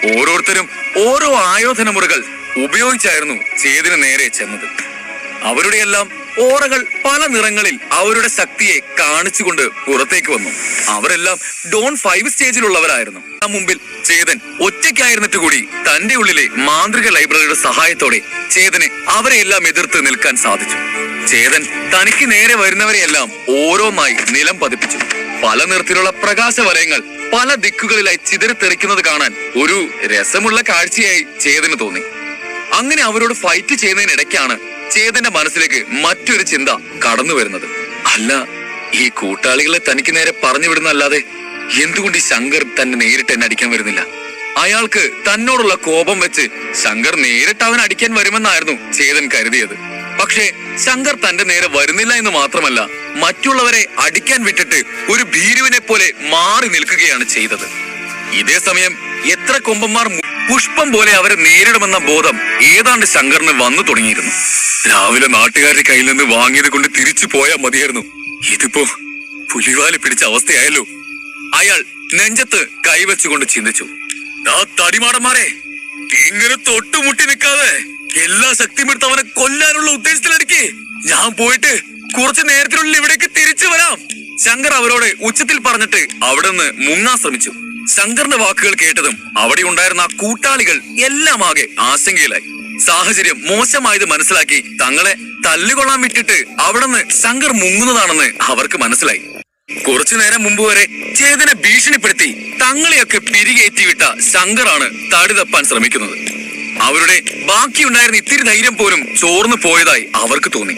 ഓരോരുത്തരും ഓരോ ആയോധന മുറകൾ ഉപയോഗിച്ചായിരുന്നു ചേതന് നേരെ ചെന്നത്. അവരുടെയെല്ലാം ഓറകൾ പല നിറങ്ങളിൽ അവരുടെ ശക്തിയെ കാണിച്ചുകൊണ്ട് പുറത്തേക്ക് വന്നു. അവരെല്ലാം ഡോൺ 5 സ്റ്റേജിലുള്ളവരായിരുന്നു. മുമ്പിൽ ചേതൻ ഒറ്റയ്ക്കായിരുന്നിട്ട് കൂടി തന്റെ ഉള്ളിലെ മാന്ത്രിക ലൈബ്രറിയുടെ സഹായത്തോടെ ചേതന് അവരെയെല്ലാം എതിർത്ത് നിൽക്കാൻ സാധിച്ചു. ചേതൻ തനിക്ക് നേരെ വരുന്നവരെയെല്ലാം ഓരോന്നായി നിലം പതിപ്പിച്ചു. പല നിറത്തിലുള്ള പ്രകാശ വലയങ്ങൾ പല ദിക്കുകളിലായി ചിതറിത്തെറിക്കുന്നത് കാണാൻ ഒരു രസമുള്ള കാഴ്ചയായി ചേതന് തോന്നി. അങ്ങനെ അവരോട് ഫൈറ്റ് ചെയ്യുന്നതിനിടയ്ക്കാണ് ചേതന്റെ മനസ്സിലേക്ക് മറ്റൊരു ചിന്ത കടന്നു വരുന്നത്. അല്ല, ഈ കൂട്ടാളികളെ തനിക്ക് നേരെ പറഞ്ഞു വിടുന്നല്ലാതെ എന്തുകൊണ്ട് ഈ ശങ്കർ തന്നെ നേരിട്ട് എന്നെ അടിക്കാൻ വരുന്നില്ല? അയാൾക്ക് തന്നോടുള്ള കോപം വെച്ച് ശങ്കർ നേരിട്ട് അവൻ അടിക്കാൻ വരുമെന്നായിരുന്നു ചേതൻ കരുതിയത്. പക്ഷേ ശങ്കർ തന്റെ നേരെ വരുന്നില്ല എന്ന് മാത്രമല്ല, മറ്റുള്ളവരെ അടിക്കാൻ വിട്ടിട്ട് ഒരു ഭീരുവിനെ പോലെ മാറി നിൽക്കുകയാണ് ചെയ്തത്. ഇതേ സമയം എത്ര കൊമ്പന്മാർ പുഷ്പം പോലെ അവരെ നേരിടുമെന്ന ബോധം ഏതാണ്ട് ശങ്കറിന് വന്നു തുടങ്ങിയിരുന്നു. രാവിലെ നാട്ടുകാരുടെ കയ്യിൽ നിന്ന് വാങ്ങിയത് കൊണ്ട് തിരിച്ചു പോയാൽ മതിയായിരുന്നു. ഇതിപ്പോ പുലിവാല് പിടിച്ച അവസ്ഥയായല്ലോ. അയാൾ നെഞ്ചത്ത് കൈവച്ചുകൊണ്ട് ചിന്തിച്ചു. ആ തടിമാടന്മാരെ, ഇങ്ങനെ തൊട്ടുമുട്ടി നിൽക്കാതെ എല്ലാ ശക്തിയും എടുത്ത് അവനെ കൊല്ലാനുള്ള ഉദ്ദേശത്തിലടിക്കേ. ഞാൻ പോയിട്ട് കുറച്ചു നേരത്തിനുള്ളിൽ ഇവിടേക്ക് തിരിച്ചു വരാം. ശങ്കർ അവരോട് ഉച്ചത്തിൽ പറഞ്ഞിട്ട് അവിടെ നിന്ന് മുങ്ങാൻ ശ്രമിച്ചു. ശങ്കറിന്റെ വാക്കുകൾ കേട്ടതും അവിടെ ഉണ്ടായിരുന്ന കൂട്ടാളികൾ എല്ലാം ആകെ ആശങ്കയിലായി. സാഹചര്യം മോശമായത് മനസ്സിലാക്കി തങ്ങളെ തല്ലുകൊള്ളാൻ വിട്ടിട്ട് അവിടെ നിന്ന് ശങ്കർ മുങ്ങുന്നതാണെന്ന് അവർക്ക് മനസ്സിലായി. കുറച്ചു നേരം മുമ്പ് വരെ ചേതനെ ഭീഷണിപ്പെടുത്തി തങ്ങളെയൊക്കെ പിരികേറ്റിവിട്ട ശങ്കറാണ് തടി തപ്പാൻ ശ്രമിക്കുന്നത്. അവരുടെ ബാക്കിയുണ്ടായിരുന്ന ഇത്തിരി ധൈര്യം പോലും ചോർന്നു പോയതായി അവർക്ക് തോന്നി.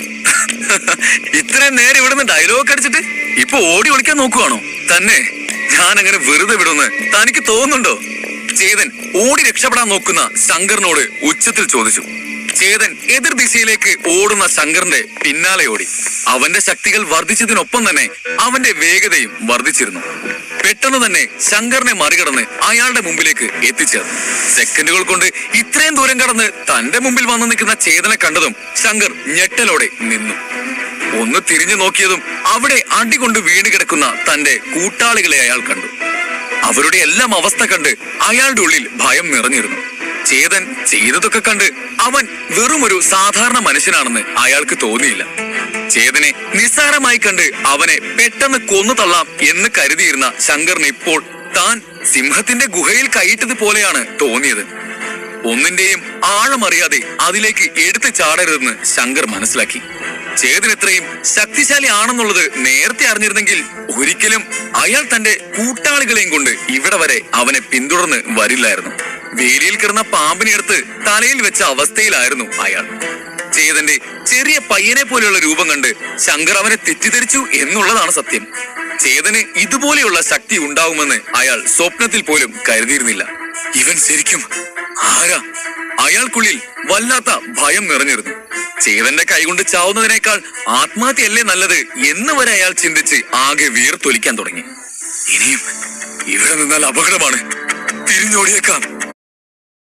ഇത്രയും നേരം ഇവിടുന്ന് ഡയലോഗ് അടിച്ചിട്ട് ഇപ്പൊ ഓടി ഒളിക്കാൻ നോക്കുവാണോ? തന്നെ ഞാൻ അങ്ങനെ വെറുതെ വിടുമെന്ന് തനിക്ക് തോന്നുന്നുണ്ടോ? ചേതൻ ഓടി രക്ഷപ്പെടാൻ നോക്കുന്ന ശങ്കറിനോട് ഉച്ചത്തിൽ ചോദിച്ചു. ചേതൻ എതിർ ദിശയിലേക്ക് ഓടുന്ന ശങ്കറിന്റെ പിന്നാലെ ഓടി. അവന്റെ ശക്തികൾ വർദ്ധിച്ചതിനൊപ്പം തന്നെ അവന്റെ വേഗതയും വർദ്ധിച്ചിരുന്നു. പെട്ടെന്ന് തന്നെ ശങ്കറിനെ മറികടന്ന് അയാളുടെ മുമ്പിലേക്ക് എത്തിച്ചേർന്നു. സെക്കൻഡുകൾ കൊണ്ട് ഇത്രയും ദൂരം കടന്ന് തന്റെ മുമ്പിൽ വന്നു നിൽക്കുന്ന ചേതനെ കണ്ടതും ശങ്കർ ഞെട്ടലോടെ നിന്നു. ഒന്ന് തിരിഞ്ഞു നോക്കിയതും അവിടെ അടികൊണ്ട് വീണ് കിടക്കുന്ന തന്റെ കൂട്ടാളികളെ അയാൾ കണ്ടു. അവരുടെ എല്ലാം അവസ്ഥ കണ്ട് അയാളുടെ ഉള്ളിൽ ഭയം നിറഞ്ഞിരുന്നു. ചേതൻ ചെയ്തതൊക്കെ കണ്ട് അവൻ വെറുമൊരു സാധാരണ മനുഷ്യനാണെന്ന് അയാൾക്ക് തോന്നിയില്ല. ചേതനെ നിസ്സാരമായി കണ്ട് അവനെ പെട്ടെന്ന് കൊന്നു തള്ളാം എന്ന് കരുതിയിരുന്ന ശങ്കറിന് ഇപ്പോൾ താൻ സിംഹത്തിന്റെ ഗുഹയിൽ കൈയിട്ടത് പോലെയാണ് തോന്നിയത്. ഒന്നിന്റെയും ആഴമറിയാതെ അതിലേക്ക് എടുത്തു ചാടരുതെന്ന് ശങ്കർ മനസ്സിലാക്കി. ചേതൻ ഇത്രയും ശക്തിശാലി ആണെന്നുള്ളത് നേരത്തെ അറിഞ്ഞിരുന്നെങ്കിൽ ഒരിക്കലും അയാൾ തന്റെ കൂട്ടാളികളെയും കൊണ്ട് ഇവിടെ വരെ അവനെ പിന്തുടർന്ന് വരില്ലായിരുന്നു. വേലിയിൽ കിടന്ന പാമ്പിനെടുത്ത് തലയിൽ വെച്ച അവസ്ഥയിലായിരുന്നു അയാൾ. ചേതന്റെ ചെറിയ പയ്യനെ പോലെയുള്ള രൂപം കണ്ട് ശങ്കർ അവനെ തെറ്റിദ്ധരിച്ചു എന്നുള്ളതാണ് സത്യം. ചേതന് ഇതുപോലെയുള്ള ശക്തി ഉണ്ടാവുമെന്ന് അയാൾ സ്വപ്നത്തിൽ പോലും കരുതിയിരുന്നില്ല. ഇവൻ ശരിക്കും ആരാ? അയാൾക്കുള്ളിൽ വല്ലാത്ത ഭയം നിറഞ്ഞിരുന്നു. ചേതന്റെ കൈകൊണ്ട് ചാവുന്നതിനേക്കാൾ ആത്മഹത്യയല്ലേ നല്ലത് എന്ന് വരെ അയാൾ ചിന്തിച്ച് ആകെ വീർത്തൊലിക്കാൻ തുടങ്ങി. ഇനിയും ഇവിടെ നിന്നാൽ അപകടമാണ്, തിരിഞ്ഞോടിയേക്കാം.